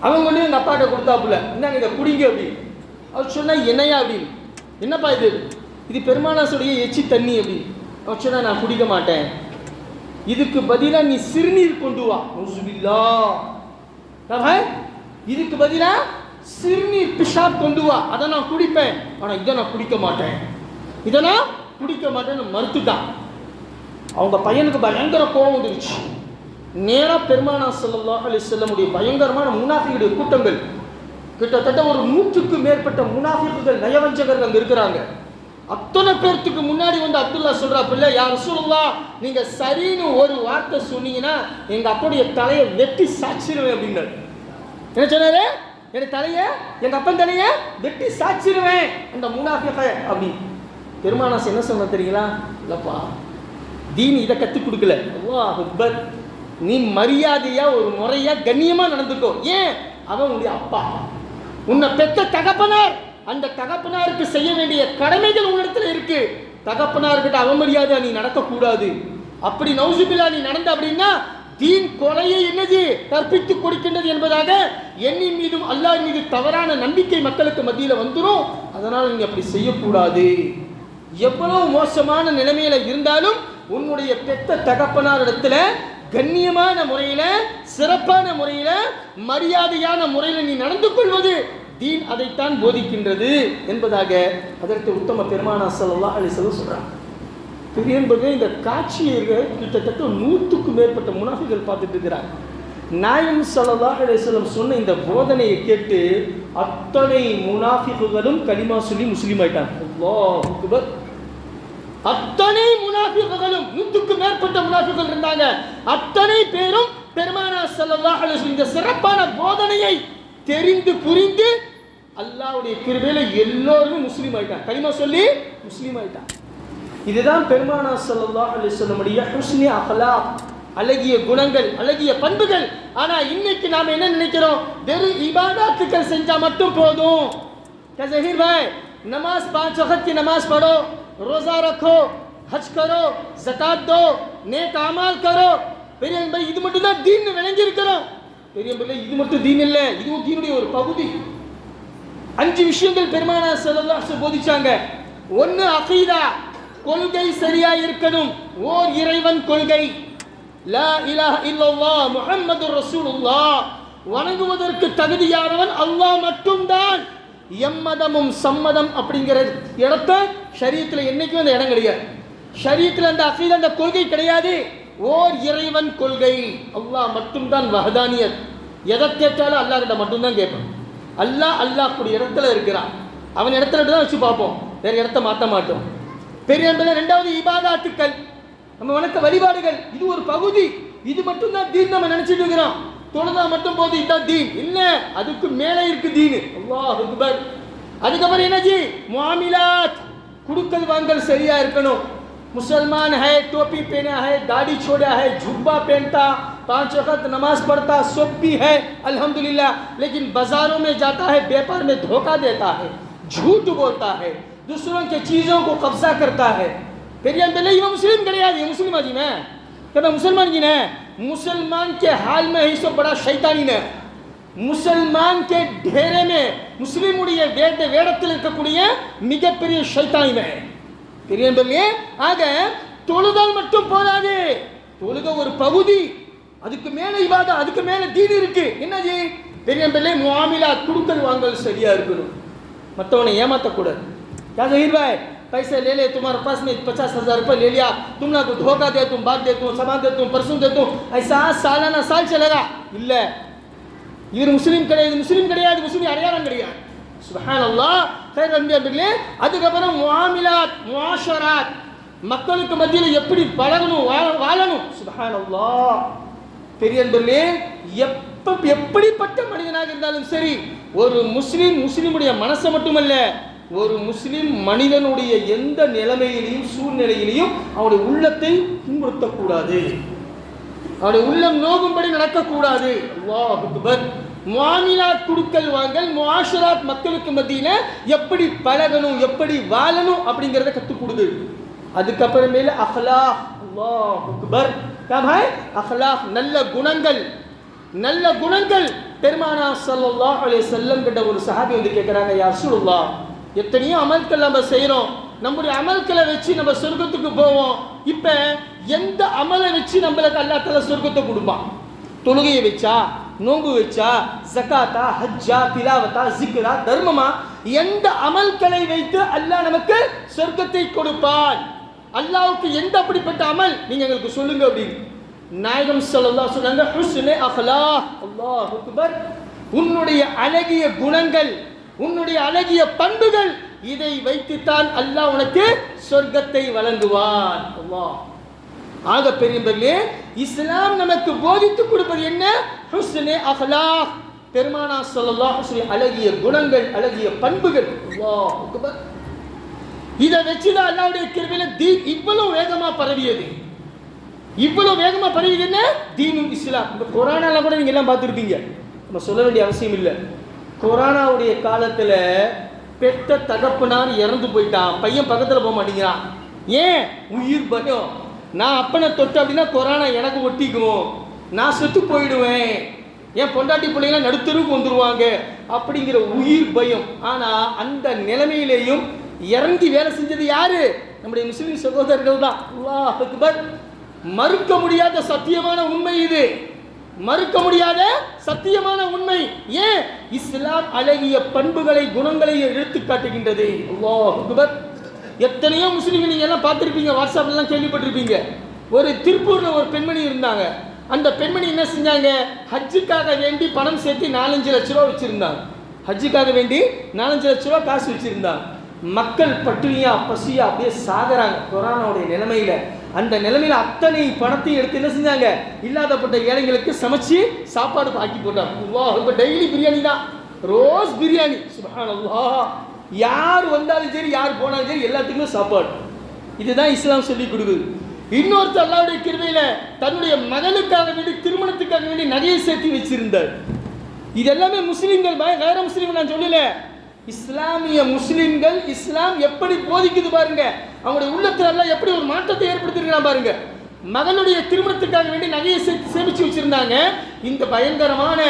அவங்க கொண்டு எங்கள் அப்பாட்ட கொடுத்தாப்புல, இந்தாங்க இதை குடிங்க அப்படின்னு. அவர் சொன்னா என்னையா அப்படின்னு. என்னப்பா இது? இது பெருமானாருடைய எச்சி தண்ணி அப்படின்னு. அவர் சொன்னா நான் குடிக்க மாட்டேன், இதுக்கு பதிலாக நீ சிறுநீர் கொண்டு வா. இதுக்கு பதிலாக சிறுநீர் பிஷாப் கொண்டு வா, அதை நான் குடிப்பேன், ஆனால் இதை நான் குடிக்க மாட்டேன், இதை நான் குடிக்க மாட்டேன்னு மறுத்துட்டான். அவங்க பையனுக்கு பயங்கர கோபம் வந்துருச்சு. நேராக பெருமானார் ஸல்லல்லாஹு அலைஹி வஸல்லமுடைய பயங்கரமான முனாஃபிக்குடைய கூட்டங்கள், கிட்டத்தட்ட ஒரு 100க்கு மேற்பட்ட முனாஃபிக்குகள், நயவஞ்சகர்கள் அங்கே இருக்கிறாங்க. அத்தனை பேர்த்துக்கு முன்னாடி வந்து அப்துல்லா சொல்றாப்புல, யா ரசூலுல்லாஹ், நீங்க சரின்னு ஒரு வார்த்தை சொன்னீங்கன்னா எங்க அப்பனுடைய தலையை வெட்டி சாச்சிருவேன் அப்படின்னாரு. என்ன சொன்னாரு? என் தலையை, எங்க அப்பன் தலையை வெட்டி சாச்சிருவேன் அந்த முனாஃபிக அப்படின்னு. பெருமானாஸ் என்ன சொன்ன தெரியுங்களா? இல்லப்பா, தீன் இதை கற்றுக் கொடுக்கல. அல்லாஹ் அக்பர், நீ மரியாதையா ஒரு முறையா கண்ணியமா நடந்துக்கோ. ஏன்? அவன் உன்னுடைய அப்பா, உன்னை பெத்த தகப்பனார். அந்த தகப்பனாருக்கு செய்ய வேண்டிய கடமைகள் உன்னிடத்துல இருக்கு. தகப்பனார்கிட்ட அவமரியாதை நீ நடக்கக்கூடாது. அப்படி நௌசுபில்லா நீ நடந்த அப்படின்னா தீன் கொலையை என்னது கற்பித்து கொடுக்கின்றது என்பதாக என்னின் மீதும் அல்லாஹ் மீது தவறான நம்பிக்கை மக்களுக்கு மத்தியில் வந்துடும். அதனால் நீங்க அப்படி செய்யக்கூடாது. எவ்வளவு மோசமான நிலைமையில இருந்தாலும் உன்னுடைய பெத்த தகப்பனார் இடத்துல கண்ணியமான முறையில, சிறப்பான முறையில, மரியாதையான முறையில நீ நடந்து கொள்வது தீன் அதைத்தான் போதிக்கின்றது என்பதாக அதற்கு உத்தம பெருமானா ஸல்லல்லாஹு அலைஹி வஸல்லம் சொல்றாங்க. பெரியன்பது இந்த காட்சியை கிட்டத்தட்ட 100க்கும் மேற்பட்ட முனாஃபிகள் பார்த்துட்டு இருக்கிறாங்க. நாயகம் ஸல்லல்லாஹு அலைஹி வஸல்லம் சொன்ன இந்த போதனையை கேட்டு அத்தனை முனாஃபிகுகளும் கலிமா சொல்லி முஸ்லீம் ஆயிட்டாங்க. அல்லாஹ் அக்பர். அத்தனை முனாஃபிகுகளும் 100க்கும் மேற்பட்ட முனாஃபிகுகள் இருந்தாங்க. அத்தனை பேரும் பெருமானார் ஸல்லல்லாஹு அலைஹி வஸல்லம் இந்த சிறப்பான போதனையை தெரிந்து புரிந்து அல்லாஹ்வுடைய கிருபையில எல்லோரும் முஸ்லீம் ஆயிட்டாங்க. கலிமா சொல்லி முஸ்லீம் ஆயிட்டாங்க. இதுதான் பெருமானார் ஸல்லல்லாஹு அலைஹி வஸல்லம் உடைய ஹுஸ்னி அக்லாக், அழகிய குணங்கள், அழகிய பண்புகள். ஆனா இன்னைக்கு நாம என்ன நினைக்கிறோம்? வெறும் இபாதத்துக்கள் செஞ்சா மட்டும் போதும். क्या ज़हीर भाई, नमाज 5 वक्त की नमाज पढ़ो, रोजा रखो, हज करो, ज़कात दो, नेक अमाल करो. பெரிய भाई இது மட்டும் தான் தீன் விளங்கி இருக்கிறோம். பெரிய भाई இது மட்டும் தீன் இல்ல, இதுவும் தீனுடைய ஒரு பகுதி. 5 விஷயங்கள் பெருமானார் ஸல்லல்லாஹு அலைஹி வஸல்லம் போதிச்சாங்க. 1 அகீதா, கொள்கை சரியா இருக்கணும். ஓர் இறைவன் கொள்கை, லா இலாஹ இல்லல்லாஹ் முஹம்மதுர் ரசூலுல்லாஹ், வணங்குவதற்கு தகுதியானவன் அல்லாஹ் மட்டும்தான். எம்மதமும் சம்மதம் அப்படிங்கிற இடத்த ஷரியத்தில் என்னைக்கும் அந்த இடம் கிடையாது. ஷரியத்தில் அந்த அகீதா, அந்த கொள்கை கிடையாது. ஓர் இறைவன் கொள்கை, அல்லாஹ் மட்டும்தான் வஹதானியத். எதை கேட்டாலும் அல்லாஹ் கிட்ட மட்டும்தான் கேட்போம். அல்லாஹ் கூடிய இடத்துல இருக்கிறான். அவன் இடத்துல தான் வச்சு பார்ப்போம், வேற இடத்த மாற்ற மாட்டோம். பெரிய 2வது இபாதாத்துக்கள், நம்ம வணக்க வழிபாடுகள், இது ஒரு பகுதி. இது மட்டும்தான் தீன் நம்ம நினைச்சிட்டு இருக்கிறோம். தொழுதா மட்டும் போது இதுதான் தீன் இல்ல, அதுக்கு மேலே இருக்கு தீன். அல்லாஹ் அக்பர். அதுக்கப்புறம் என்னஜி? முஆமிலாத், குடுக்கல் வாங்கல் சரியா இருக்கணும். मुसलमान है, टोपी पहना है, दाढ़ी छोड़ा है, जुब्बा पहनता, 5 वक्त नमाज पढ़ता, सब भी है अल्हम्दुलिल्लाह, लेकिन बाजारों में जाता है, व्यापार में धोखा देता है, झूठ बोलता है, दूसरों के चीज़ों को कब्जा करता है. பெரிய ये मुस्लिम கிடையாது. ये मुस्लिम आदमी है क्या? मुसलमान की है. मुसलमान के हाल में ही सब बड़ा शैतानी है. मुसलमान के ढेरे में मुस्लिम उड़िए வேடத்தில் இருக்கக்கூடிய மிகப்பெரிய ஷைத்தானி है. பெரியவர்களே, ஆக தொழுதல் மட்டும் போதாது. தொழுக ஒரு பகுதி, அதுக்கு மேல இபாதா, அதுக்கு மேல தீன் இருக்கு. என்னது? பெரியவர்களே, முஆமிலாத், குடுக்கல் வாங்கல் சரியா இருக்கணும். மற்றவனை ஏமாற்றக்கூடாது. क्या ज़हीर भाई, पैसे ले ले, तुम्हारे पास में 50,000 रुपये ले लिया, तुम ना को धोखा दे, तुम बात दे, तुम सामान दे, तुम परसों दे, तुम ऐसा सालाना साल चलेगा. இல்ல, இது முஸ்லீம் கிடையாது. முஸ்லீம் கிடையாது, முஸ்லீம் அடையாளம் கிடையாது. சுப்ஹானல்லாஹ். நண்பர்களே, அதுக்கப்புறம் முஆமிலாத், முஆஷராத், மக்களுக்கு மத்தியில் எப்படி பழகணும், வாழணும். சுப்ஹானல்லாஹ். பெரிய நண்பர்களே, எப்படிப்பட்ட மனிதனாக இருந்தாலும் சரி, ஒரு முஸ்லிமுடைய மனசை மட்டுமல்ல, ஒரு முஸ்லிம் மனிதனுடைய எந்த நிலைமையிலையும் சூழ்நிலையிலையும் அவனுடைய உள்ளத்தை புண்படுத்தக்கூடாது, அவனுடைய உள்ளம் நோகும்படி நடக்கக்கூடாது. அல்லாஹ் அக்பர். முஆமிலாத், குடுக்கல் வாங்கல், முஆஷராத், மக்களுக்கு மத்தியில எப்படி பழகணும், எப்படி வாழணும் அப்படிங்கறத கற்றுக் கொடுது. அதுக்கப்புறமேல அக்லாக். அல்லாஹ் அக்பர். क्या भाई? அக்லாக், நல்ல குணங்கள். நல்ல குணங்கள். பெருமானார் ஸல்லல்லாஹு அலைஹி வஸல்லம் கிட்ட ஒரு சஹாபி வந்து கேட்கறாங்க, யா ரசூலுல்லாஹ், எத்தனையோ அமல்கள் நம்ம செய்யறோம், நம்முடைய அமல்களை வச்சு நம்ம சொர்க்கத்துக்கு போவோம். இப்ப எந்த அமலை வச்சு நம்மளுக்கு அல்லாஹ் தஆலா சொர்க்கத்தை கொடுப்பான்? தொழுகையை வச்சா, நோன்பு வச்சா, ஜகாத்தா, ஹஜ்ஜா, திலாவத்தா, ஜிக்ரா, தர்மமா, எந்த அமல்களை வைத்து அல்லாஹ் நமக்கு சொர்க்கத்தை கொடுப்பான்? அல்லாஹ்வுக்கு எந்த அப்படிப்பட்ட அமல் நீங்க எங்களுக்கு சொல்லுங்க அப்படின்னு நாயகம் ஸல்லல்லாஹு அலைஹி வஸல்லம் ஹுஸ்னு அக்லாக். அல்லாஹ் அக்பர். உன்னுடைய அழகிய குணங்கள், உன்னுடைய அழகிய பண்புகள் இதை வைத்துத்தான் அல்லாஹ் உனக்கு சொர்க்கத்தை வழங்குவான். அல்லாஹ். ஆக பெரியவர்களே, இஸ்லாம் நமக்கு போதித்து கொடுப்பது என்ன? ஹுஸ்னே அஹ்லாக், பெருமானார் ஸல்லல்லாஹு அலைஹி வஸல்லம் அழகிய குணங்கள், அழகிய பண்புகள். அல்லாஹ் அக்பர். இதை வச்சுதான் அல்லாஹ்வுடைய கிருபையில தீன் இவ்வளவு வேகமா பரவியது. இவ்வளவு வேகமா பரவியது என்ன? தீனுல் இஸ்லாம். இந்த கொரோனால கூட நீங்க எல்லாம் பார்த்துருப்பீங்க, நம்ம சொல்ல வேண்டிய அவசியம் இல்லை. கொரோனாவுடைய காலத்துல பெத்த தகப்பனார் இறந்து போயிட்டான், பையன் பக்கத்துல போக மாட்டேங்கிறான். ஏன்? உயிர் பயம். நான் அப்பனை தொட்டு அப்படின்னா கொரோனா எனக்கு ஒட்டிக்குவோம், நான் செத்து போயிடுவேன், என் பொண்டாட்டி பிள்ளைங்களாம் நடுத்தருக்கு வந்துருவாங்க அப்படிங்கிற உயிர் பயம். ஆனா அந்த நிலைமையிலேயும் இறங்கி வேலை செஞ்சது யாரு? நம்முடைய முஸ்லிம் சகோதரர்கள் தான். அல்லாஹ் அக்பர். மறுக்க முடியாத சத்தியமான உண்மை இது, மறுக்க முடியாத சத்தியமான உண்மை. ஏன்? இஸ்லாம் அழகிய பண்புகளை, குணங்களை எடுத்து காட்டுகின்றது. அல்லாஹ் அக்பர். எத்தனையோ முஸ்லிம்கள் நீங்க எல்லாம் பார்த்துருப்பீங்க, வாட்ஸ்அப்ல எல்லாம் கேள்விப்பட்டிருப்பீங்க. ஒரு திருப்பூர்ல ஒரு பெண்மணி இருந்தாங்க. அந்த பெண்மணி என்ன செஞ்சாங்க? ஹஜ்ஜுக்காக வேண்டி பணம் சேர்த்து 4-5 லட்ச ரூபா வச்சிருந்தாங்க. ஹஜ்ஜுக்காக வேண்டி 4-5 லட்ச ரூபா காசு வச்சிருந்தாங்க. மக்கள் பட்டினியா பசியா அப்படியே சாகுறாங்க கொரோனாவுடைய நிலைமையில. அந்த நிலைமையில அத்தனை பணத்தையும் எடுத்து என்ன செஞ்சாங்க? இல்லாதப்பட்ட ஏழைகளுக்கு சமைச்சு சாப்பாடு ஆக்கி போட்டாங்க. இப்போ டெய்லி பிரியாணி தான், ரோஸ் பிரியாணி. சுப்ஹானல்லாஹ். யார் வந்தாலும் சரி, யார் போனாலும் சரி, எல்லாத்துக்குமே சாப்பாடு. இதுதான் இஸ்லாம் சொல்லி கொடுக்குது. இன்னொருத்தர் அல்லாஹ்வுடைய கிருபையில தன்னுடைய மகனுக்காக வேண்டி, திருமணத்துக்காக வேண்டி நகையை சேர்த்து வச்சிருந்தார். இது எல்லாமே முஸ்லிம்கள், வேற முஸ்லிம்கள் நான் சொல்லல, இஸ்லாமிய முஸ்லிம்கள். இஸ்லாம் எப்படி போதிக்குது பாருங்க, அவங்களுடைய உள்ளத்துல எல்லாம் எப்படி ஒரு மாற்றத்தை ஏற்படுத்திருக்கிறான் பாருங்க. மகனுடைய திருமணத்துக்காக வேண்டி நகையை சேமிச்சு வச்சிருந்தாங்க. இந்த பயங்கரமான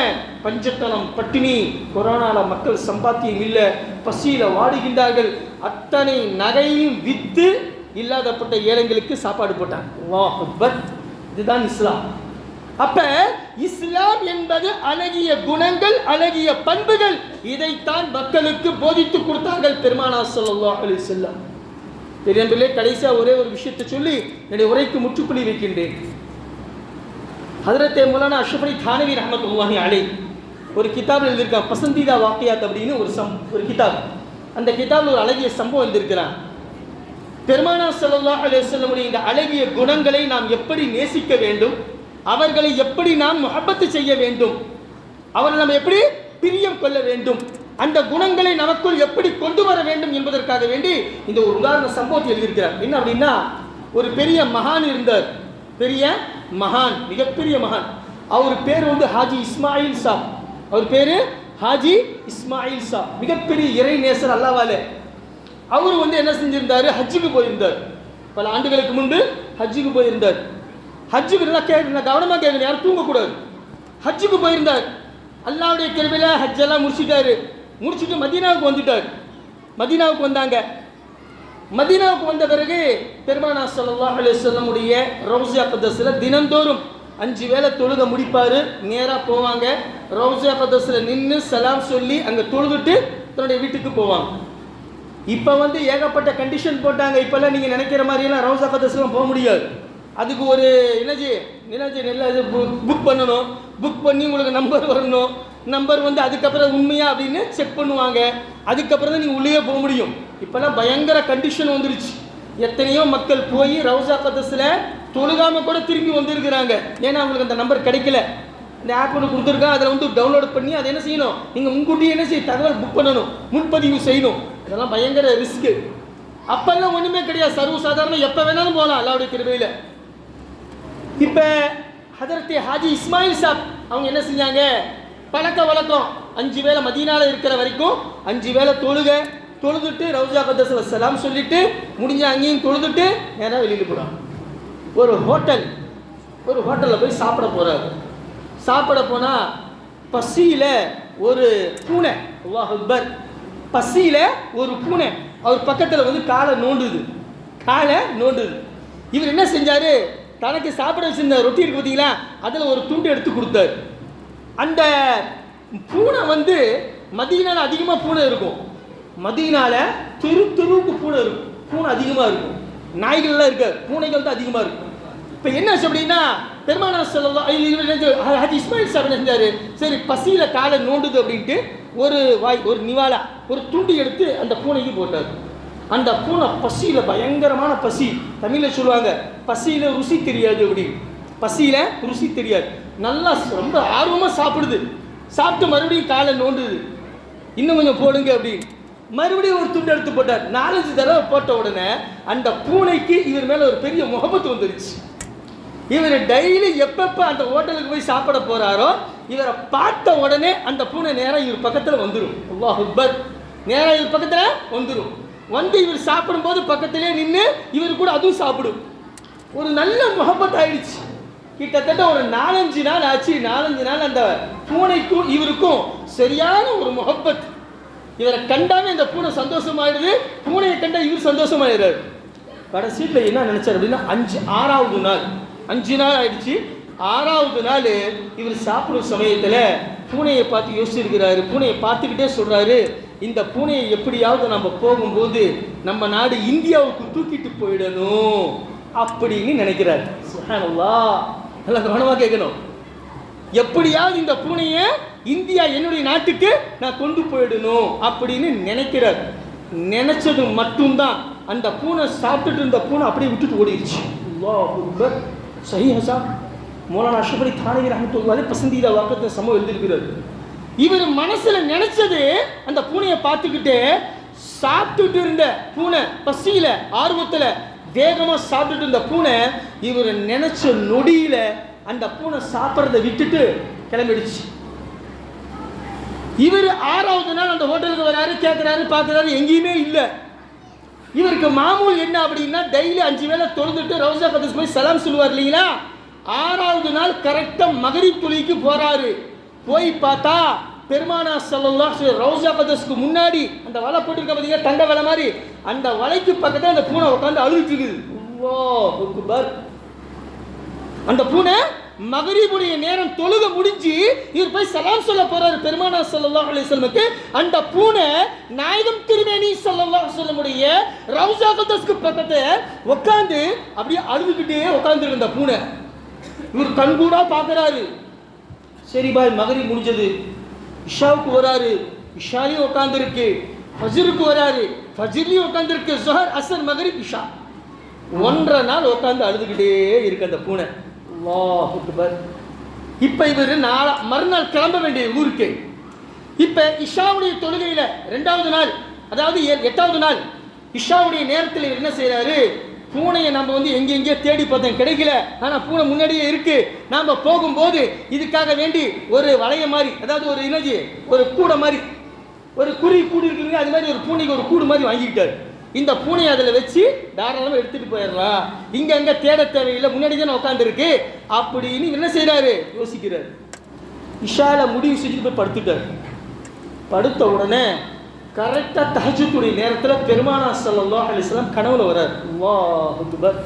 பஞ்சத்தனம், பட்டினி, கொரோனால மக்கள் சம்பாத்தியம் இல்லை, பசியில வாடுகின்றார்கள். அத்தனை நகையும் வித்து இல்லாதப்பட்ட ஏழைகளுக்கு சாப்பாடு போட்டாங்க. அல்லாஹ் அக்பர். இதுதான் இஸ்லாம். அப்ப இஸ்லாம் என்பது அழகிய குணங்கள், அழகிய பண்புகள். இதைத்தான் மக்களுக்கு போதித்து கொடுத்தார்கள் பெருமானார் ஸல்லல்லாஹு அலைஹி வஸல்லம். பெரியவர்களே, கடைசியா ஒரே ஒரு விஷயத்தை சொல்லி என்னுடைய உரைக்கு முற்றுப்புள்ளி வைக்கின்றேன். ஹஜ்ரத் மௌலானா அஷ்ரஃப் அலி தானவி ரஹ்மத்துல்லாஹி அலைஹி ஒரு கிதாப் எழுதியிருக்காங்க, பசந்தீதா வாக்கியாத் அப்படின்னு ஒரு கிதாப். அந்த கிதாபில் ஒரு அழகிய சம்பவம் எழுதியிருக்கிறான். பெருமானார் ஸல்லல்லாஹு அலைஹி வஸல்லம் இந்த அழகிய குணங்களை நாம் எப்படி நேசிக்க வேண்டும், அவர்களை எப்படி நாம் முஹப்பத்து செய்ய வேண்டும், அவர்களை நாம் எப்படி பிரியம் கொள்ள வேண்டும், அந்த குணங்களை நமக்குள் எப்படி கொண்டு வர வேண்டும் என்பதற்காக வேண்டி இந்த ஒரு உதாரண சம்பவத்தை எழுதியிருக்கிறார். என்ன அப்படின்னா, ஒரு பெரிய மகான் இருந்தார். பெரிய மகான், மிகப்பெரிய மகான். அவர் பேர் வந்து ஹாஜி இஸ்மாயில் சாப். அவர் பேரு ஹாஜி இஸ்மாயில் சாப். மிகப்பெரிய இறை நேசர் அல்லாஹ்வாலே. அவர் வந்து என்ன செஞ்சிருந்தாரு? ஹஜ்ஜுக்கு போயிருந்தார். பல ஆண்டுகளுக்கு முன்பு ஹஜ்ஜுக்கு போயிருந்தார். ஹஜ்ஜுக்கு கவனமாக கேட்கணும், யாரும் தூங்கக்கூடாது. ஹஜ்ஜுக்கு போயிருந்தார். அல்லாஹ்வுடைய கிருபையில ஹஜ்ஜெல்லாம் முடிச்சிட்டாரு. முடிச்சுட்டு மதீனாவுக்கு வந்துட்டார். மதீனாவுக்கு வந்தாங்க. மதீனாவுக்கு வந்த பிறகு பெருமானார் ஸல்லல்லாஹு அலைஹி வஸல்லம் உடைய ரௌஸா கதஸ்ல தினந்தோறும் 5 வேளை தொழுக முடிப்பாரு. நேராக போவாங்க, ரௌஸா கதஸ்ல நின்று சலாம் சொல்லி அங்கே தொழுதுட்டு தன்னுடைய வீட்டுக்கு போவாங்க. இப்போ வந்து ஏகப்பட்ட கண்டிஷன் போட்டாங்க. இப்போல்லாம் நீங்கள் நினைக்கிற மாதிரியெல்லாம் ரௌஸா கதஸ்லாம் போக முடியாது. அதுக்கு ஒரு நல்ல இது புக் பண்ணணும். புக் பண்ணி உங்களுக்கு நம்பர் வரணும். நம்பர் வந்து அதுக்கப்புறம் உண்மையா அப்படின்னு செக் பண்ணுவாங்க. அதுக்கப்புறம் தான் நீங்கள் உள்ளே போக முடியும். இப்போல்லாம் பயங்கர கண்டிஷன் வந்துருச்சு. எத்தனையோ மக்கள் போய் ரௌஸா கதஸில் தொழுகாமல் கூட திரும்பி வந்திருக்கிறாங்க. ஏன்னா அவங்களுக்கு அந்த நம்பர் கிடைக்கல. இந்த ஆப் ஒன்று கொடுத்துருக்காங்க, அதில் வந்து டவுன்லோட் பண்ணி அதை என்ன செய்யணும், நீங்கள் முன்கூட்டியே என்ன செய்ய தகவல் புக் பண்ணணும், முன்பதிவு செய்யணும். இதெல்லாம் பயங்கர ரிஸ்க்கு. அப்பெல்லாம் ஒன்றுமே கிடையாது, சர்வசாதாரண எப்போ வேணாலும் போகலாம் அல்லாஹ்வுடைய கிருபையில். இப்போ ஹஜ்ரத் ஹாஜி இஸ்மாயில் சாப் அவங்க என்ன செஞ்சாங்க, பழக்க வழக்கம் 5 வேளை மதீனாவில் இருக்கிற வரைக்கும் 5 வேளை தொழுதுட்டு ரௌஸா கதஸில் சலாம் சொல்லிட்டு முடிஞ்ச அங்கேயும் தொழுதுட்டு நேராக வெளியில் போகிறாங்க. ஒரு ஹோட்டலில் போய் சாப்பிட போகிறாரு. சாப்பிட போனால் பசியில் ஒரு பூனை, அல்லாஹ் அக்பர், பசியில் ஒரு பூனை அவர் பக்கத்தில் வந்து காலை நோண்டுது. இவர் என்ன செஞ்சார், தனக்கு சாப்பிட வச்சிருந்த ரொட்டி இருக்கு பார்த்தீங்களா, அதில் ஒரு துண்டு எடுத்து கொடுத்தாரு. அந்த பூனை வந்து மதீனாவில் அதிகமாக பூனை இருக்கும். மதீனாவில் தெருவுக்கு பூனை இருக்கும். பூனை அதிகமாக இருக்கும். நாய்கள்லாம் இருக்காது, பூனைகள் தான் அதிகமாக இருக்கும். இப்போ என்ன ஆச்சு அப்படின்னா, பெருமானார் ஸல்லல்லாஹு அலைஹி வஸல்லம் ஹஜ் இஸ்மாயில் சாஹிப் என்ன செஞ்சாரு, சரி பசியில் காலை நோண்டுது அப்படின்ட்டு ஒரு நிவாலா ஒரு துண்டு எடுத்து அந்த பூனைக்கு போட்டார். அந்த பூனை பசியில் பயங்கரமான பசி, தமிழில் சொல்லுவாங்க பசியில் ருசி தெரியாது அப்படி, பசியில் ருசி தெரியாது, நல்லா ரொம்ப ஆர்வமாக சாப்பிடுது. சாப்பிட்டு மறுபடியும் காலை நோண்டுது, இன்னும் கொஞ்சம் போடுங்க அப்படின்னு மறுபடியும் ஒரு துண்டு எடுத்து போட்டார். 4-5 தடவை போட்ட உடனே அந்த பூனைக்கு இவர் மேலே ஒரு பெரிய முகப்பத்து வந்துருச்சு. இவர் டெய்லி எப்பப்போ அந்த ஹோட்டலுக்கு போய் சாப்பிட போகிறாரோ இவரை பார்த்த உடனே அந்த பூனை நேராக இவர் பக்கத்தில் வந்துடும். அல்லாஹ் அக்பர், நேராக இவர் பக்கத்தில் வந்துடும். வந்து இவர் சாப்பிடும்போது பக்கத்திலே நின்று இவர் கூட அதுவும் சாப்பிடும். ஒரு நல்ல முகப்பத் ஆயிடுச்சு. கிட்டத்தட்ட ஒரு 4-5 நாள் ஆச்சு. 4-5 நாள் அந்த பூனைக்கும் இவருக்கும் சரியான ஒரு முகப்பத். இவரை கண்டாமே இந்த பூனை சந்தோஷமாயிடுது, பூனையை கண்டா இவர் சந்தோஷமாயிடுறாரு. கடைசியில் என்ன நினைச்சார் அப்படின்னா 6வது நாள் 5 நாள் ஆயிடுச்சு. 6வது நாள் இவர் சாப்பிடும் சமயத்தில் பூனையை பார்த்து யோசிச்சிருக்கிறாரு. பூனையை பார்த்துக்கிட்டே சொல்றாரு, இந்த பூனையை எப்படியாவது நம்ம போகும்போது நம்ம நாடு இந்தியாவுக்கு தூக்கிட்டு போயிடணும் அப்படின்னு நினைக்கிறார். சுப்ஹானல்லாஹ், நல்லா கவனமாக கேட்கணும். எப்படியாவது இந்த பூனையை இந்தியா என்னுடைய நாட்டுக்கு நான் கொண்டு போயிடணும் அப்படின்னு நினைக்கிறார். நினைச்சது மட்டும்தான் அந்த பூனை சாப்பிட்டுட்டு இருந்த பூனை அப்படியே விட்டுட்டு ஓடிடுச்சு. அல்லாஹ் அக்பர். சஹீஹ் ஹஸான் மௌலானா அஷ்ரஃப் அலி தானவி ரஹ்மத்துல்லாஹி பசந்தீதா வாக்கத்தை சமம் எழுதியிருக்கிறார். இவர் மனசுல நினைச்சது அந்த பூனையை பார்த்துக்கிட்டு சாப்பிட்டுட்டு இருந்த பூனை பசியில ஆர்வத்தில் வேகமாக சாப்பிட்டுட்டு இருந்த பூனை இவர் நினைச்ச நொடியில அந்த பூனை சாப்பிட்றதை விட்டுட்டு கிளம்பிடுச்சு. இவர் 6வது நாள் அந்த ஹோட்டலுக்கு வராரு, கேட்குறாரு, பார்க்குறாரு, எங்கேயுமே இல்லை. இவருக்கு மாமூல் என்ன அப்படின்னா டெய்லி 5 வேளை தொழுதுட்டு ரவுசா கதஸ் போய் சலாம் சொல்லுவார் இல்லைங்களா. 6வது நாள் கரெக்டாக மகரிப் தொழுகைக்கு போகிறாரு. போய் பார்த்தா பெருமானார் ஸல்லல்லாஹு அலைஹி வஸல்லம் ரவுசா கதஸ்க்கு முன்னாடி அந்த வலை போட்டிருக்க பார்த்தீங்கன்னா தண்டை வலை மாதிரி, அந்த வலைக்கு பக்கத்தில் அந்த பூனை உட்காந்து அழுதுட்டு இருக்குது. அல்லாஹ் அக்பர். அந்த பூனை மகரிபுடைய நேரம் தொழுக முடிஞ்சு இவர் போய் சலாம் சொல்ல போறாரு பெருமானார் ஸல்லல்லாஹு அலைஹி வஸல்லமுக்கு. அந்த பூனை நாயகம் திருமேனி ஸல்லல்லாஹு அலைஹி வஸல்லமுடைய ரவுஸா கதஸ்க்கு பக்கத்துல உட்கார்ந்து அப்படியே அழுதுகிட்டே உட்கார்ந்து அந்த பூனை இவர் கண்கூடா பார்க்கறாரு. சரி பாய், மகரிப் முடிஞ்சது, இஷாவுக்கு வராரு, இஷாலையும் உட்கார்ந்துருக்கு, ஃபஜ்ருக்கு வராரு, ஃபஜ்ர்லையும் உட்கார்ந்துருக்கு, ஸுஹர் அஸ்ர் மகரிப் இஷா 1.5 நாள் உட்கார்ந்து அழுதுகிட்டே இருக்கு அந்த பூனை. அல்லாஹ் அக்பர். இப்போ இவர் மறுநாள் கிளம்ப வேண்டிய ஊருக்கு. இப்போ இஷாவுடைய தொழுகையில் 2வது நாள், அதாவது 8வது நாள் இஷாவுடைய நேரத்தில் இவர் என்ன செய்கிறாரு, பூனையை நம்ம எங்கெங்கே தேடி பார்த்தோம், கிடைக்கல. ஆனால் பூனை முன்னாடியே இருக்கு. நாம் போகும்போது இதுக்காக வேண்டி ஒரு வளைய மாதிரி, அதாவது ஒரு இனஜி ஒரு கூடை மாதிரி, ஒரு குருவி கூடு இருக்குங்க, அது மாதிரி ஒரு பூனைக்கு ஒரு கூடு மாதிரி வாங்கிக்கிட்டார். இந்த பூனையை அதில் வச்சு தாராளமாக எடுத்துகிட்டு போயிடலாம், இங்கே அங்கே தேட தேவையில்லை, முன்னாடி தான் உட்காந்துருக்கு அப்படின்னு என்ன செய்கிறாரு, யோசிக்கிறார். இஷால முடிவு செஞ்சுட்டு போய் படுத்துட்டார். படுத்த உடனே கரெக்டாக தஹஜ்ஜுடைய நேரத்தில் பெருமானார் ஸல்லல்லாஹு அலைஹி வஸல்லம் கனவுல வரார். அல்லாஹ் அக்பர்.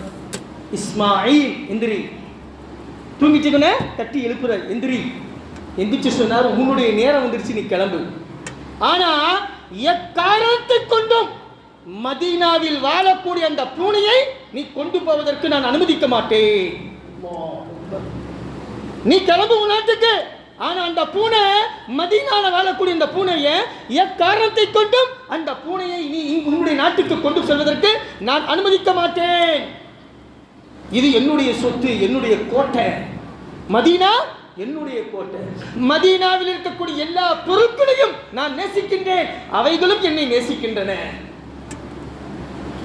இஸ்மாயில் எந்திரி. தூங்கிட்டுக்குன்னு தட்டி எழுப்புறார், எந்திரி. எந்திரிச்சு சொன்னார், உன்னுடைய நேரம் வந்துருச்சு, நீ கிளம்பு. ஆனால் எக்காரணத்தை கொண்டும் மதீனாவில் வாழக்கூடிய அந்த பூனையை நீ கொண்டு போவதற்கு நான் அனுமதிக்க மாட்டேன். நீ கிளம்பு உன் நாட்டுக்கு. ஆனா அந்த பூனை மதீனால வாழக்கூடிய அந்த பூனையை எக்காரணத்தை கொண்டும் அந்த பூனையை நீ உன்னுடைய நாட்டுக்கு கொண்டு செல்வதற்கு நான் அனுமதிக்க மாட்டேன். இது என்னுடைய சொத்து, என்னுடைய கோட்டை. மதீனா என்னுடைய கோட்டை. மதீனாவில் இருக்கக்கூடிய எல்லா பொருட்களையும் நான் நேசிக்கின்றேன், அவைகளும் என்னை நேசிக்கின்றன.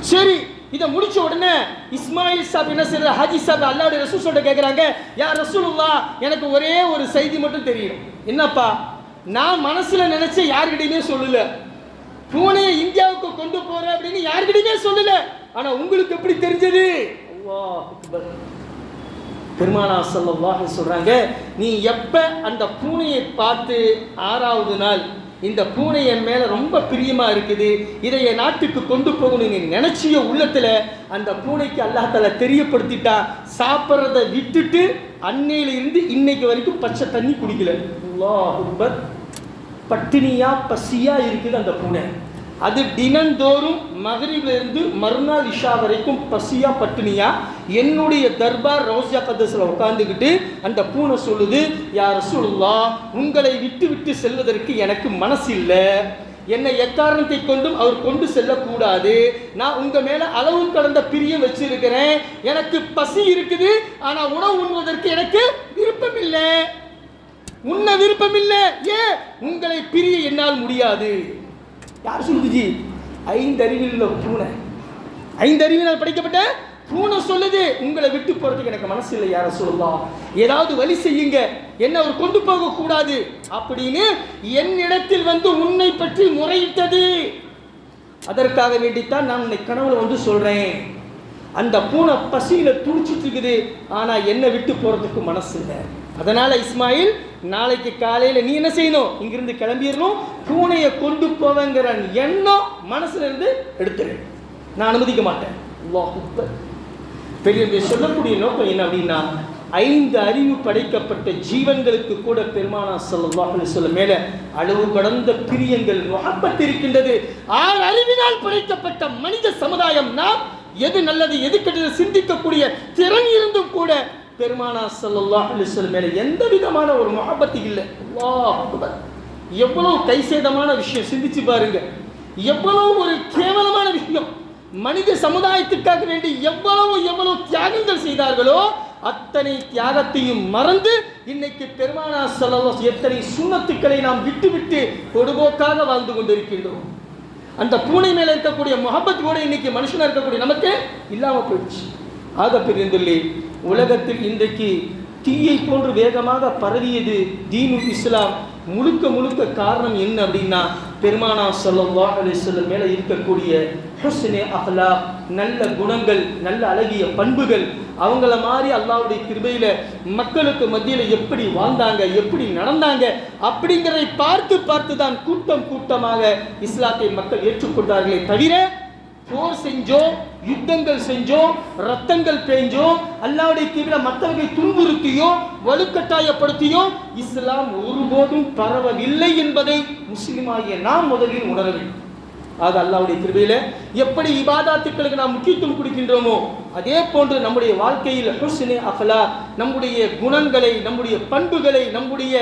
சரி, இதை முடிச்ச உடனே இஸ்மாயில் சாப் என்ன செய்யற, ஹாஜி சாப் அல்லாஹ்வுடைய ரசூல் சொல்லிட்டு கேட்குறாங்க, யா ரசூலுல்லாஹ், எனக்கு ஒரே ஒரு செய்தி மட்டும் தெரியும். என்னப்பா? நான் மனசுல நினைச்ச யாருக்கிட்டையுமே சொல்லல, பூனையை இந்தியாவுக்கு கொண்டு போறேன் அப்படின்னு யாருக்கிட்டையுமே சொல்லல. ஆனா உங்களுக்கு எப்படி தெரிஞ்சது? அல்லாஹ் அக்பர். பெருமானார் ஸல்லல்லாஹு அலைஹி சொல்றாங்க, நீ எப்ப அந்த பூனையை பார்த்து 6வது நாள் இந்த பூனை என் மேல ரொம்ப பிரியமா இருக்குது, இதை என் நாட்டுக்கு கொண்டு போகணும் நீ நினைச்சிய உள்ளத்துல, அந்த பூனைக்கு அல்லாஹ் தஆலா தெரியப்படுத்திட்டா, சாப்பிட்றதை விட்டுட்டு அன்னையில இருந்து இன்னைக்கு வரைக்கும் பச்சை தண்ணி குடிக்கல. அல்லாஹ் அக்பர். பட்டினியா பசியா இருக்குது அந்த பூனை. அது தினந்தோறும் மகரிபிலிருந்து மறுநாள் இஷா வரைக்கும் பசியா பட்டினியா என்னுடைய தர்பார் ரோஸா கதஸில் உட்காந்துக்கிட்டு அந்த பூனை சொல்லுது, யா ரசூலுல்லாஹ், உங்களை விட்டு விட்டு செல்வதற்கு எனக்கு மனசு இல்லை, என்னை எக்காரணத்தை கொண்டும் அவர் கொண்டு செல்லக்கூடாது, நான் உங்க மேல அளவு கடந்த பிரியம் வச்சிருக்கிறேன், எனக்கு பசி இருக்குது, ஆனா உணவு உண்ணுவதற்கு எனக்கு விருப்பம் இல்லை, உண்ண விருப்பம் இல்லை, ஏன் உங்களை பிரிய என்னால் முடியாது. யார் சொல்லுது? 5 அறிவில் பூனை, 5 அறிவினால் படைக்கப்பட்ட பூனை சொல்லுது, உங்களை விட்டு போறதுக்கு எனக்கு மனசு இல்லை யார சொல்லலாம், ஏதாவது வழி செய்யுங்க, என்ன அவர் கொண்டு போக கூடாது அப்படின்னு என்னிடத்தில் வந்து உன்னை பற்றி முறையிட்டது. அதற்காக வேண்டித்தான் நான் உன்னை கனவுல சொல்றேன், அந்த பூனை பசியில துடிச்சிட்டு இருக்குது, ஆனா என்னை விட்டு போறதுக்கு மனசு இல்லை. அதனால இஸ்மாயில், நாளைக்கு காலையில நீ என்ன செய்யணும், இங்கிருந்து கிளம்பிடணும், பூனையை கொண்டு போவேங்கிற எண்ணம் மனசுல இருந்து எடுத்துரு, நான் அனுமதிக்க மாட்டேன். பெரிய சொல்லக்கூடிய நோக்கம் என்ன அப்படின்னா, 5 அறிவு படைக்கப்பட்ட ஜீவன்களுக்கு கூட பெருமானா ஸல்லல்லாஹு அலைஹி வஸல்லம் மேல அளவு கடந்த பிரியங்கள் முஹப்பத் இருக்கின்றது. 6 அறிவினால் படைக்கப்பட்ட மனித சமுதாயம் நாம் எது நல்லது எது கெட்டது சிந்திக்கக்கூடிய திறன் இருந்தும் கூட பெருமானா ஸல்லல்லாஹு அலைஹி வஸல்லம் மேல எந்த விதமான ஒரு முஹப்பத் இல்லை. அல்லாஹ் அக்பர். எவ்வளவு கைசேதமான விஷயம், சிந்திச்சு பாருங்க. எவ்வளவு ஒரு கேவலமான விஷயம். மனித சமுதாயத்திற்காக வேண்டி எவ்வளவு தியாகங்கள் செய்தார்களோ அத்தனை தியாகத்தையும் மறந்து இன்னைக்கு பெருமானா ஸல்லல்லாஹு எத்தனை சுன்னத்துக்களை நாம் விட்டு பொடுபோக்காக வாழ்ந்து கொண்டிருக்கின்றோம். அந்த பூனை மேல இருக்கக்கூடிய முஹப்பத் கூட இன்னைக்கு மனுஷனா இருக்கக்கூடிய நமக்கு இல்லாம போயிடுச்சு. ஆக பெரியந்தள்ளி, உலகத்தில் இன்றைக்கு தீயை போன்று வேகமாக பரவியது தீனுல் இஸ்லாம். முழுக்க காரணம் என்ன அப்படின்னா, பெருமானா ஸல்லல்லாஹு அலைஹி வஸல்லம் மேல இருக்கக்கூடிய ஹுஸ்னே அஹ்லாக், நல்ல குணங்கள், நல்ல அழகிய பண்புகள். அவங்கள மாதிரி அல்லாஹ்வுடைய கிருபையில மக்களுக்கு மத்தியில் எப்படி வாழ்ந்தாங்க, எப்படி நடந்தாங்க அப்படிங்கிறதை பார்த்து தான் கூட்டமாக இஸ்லாத்தை மக்கள் ஏற்றுக்கொண்டார்களே தவிர, போர் செஞ்சோம், யுத்தங்கள் செஞ்சோம், ரத்தங்கள் பேஞ்சோம், அல்லாஹ்வுடைய கிருபையில மற்றவர்களை துன்புறுத்தியோ வலுக்கட்டாயப்படுத்தியோ இஸ்லாம் ஒருபோதும் பரவவில்லை என்பதை முஸ்லிமாகிய நாம் முதலில் உணர வேண்டும். ஆக அல்லாஹ்வுடைய கிருபையில எப்படி இபாதத்துக்களுக்கு நாம் முக்கியத்துவம் கொடுக்கின்றோமோ அதே போன்று நம்முடைய வாழ்க்கையில் ஹுஸ்னே அஹ்லாக், நம்முடைய குணங்களை, நம்முடைய பண்புகளை, நம்முடைய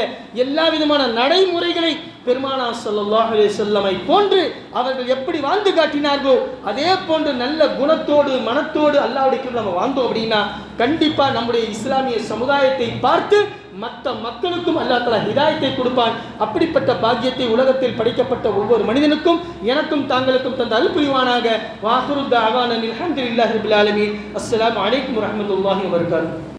எல்லா விதமான நடைமுறைகளை பெருமானா ஸல்லல்லாஹு அலைஹி வஸல்லமை போன்று அவர்கள் எப்படி வாழ்ந்து காட்டினார்களோ அதே போன்று நல்ல குணத்தோடு மனத்தோடு அல்லாஹ்வுடைய கிருபையில நம்ம வாழ்ந்தோம் அப்படின்னா கண்டிப்பா நம்முடைய இஸ்லாமிய சமுதாயத்தை பார்த்து மற்ற மக்களுக்கும் அல்லாஹ் தஆலா ஹிதாயத்தை கொடுப்பான். அப்படிப்பட்ட பாக்கியத்தை உலகத்தில் படைக்கப்பட்ட ஒவ்வொரு மனிதனுக்கும் எனக்கும் தாங்களுக்கும் தந்த அருள் புரிவானாக. வாஹிரு தஅவானா அல்ஹம்துலில்லாஹி ரப்பில் ஆலமீன். அஸ்ஸலாமு அலைக்கும் வரஹ்மத்துல்லாஹி வபரகாத்துஹு.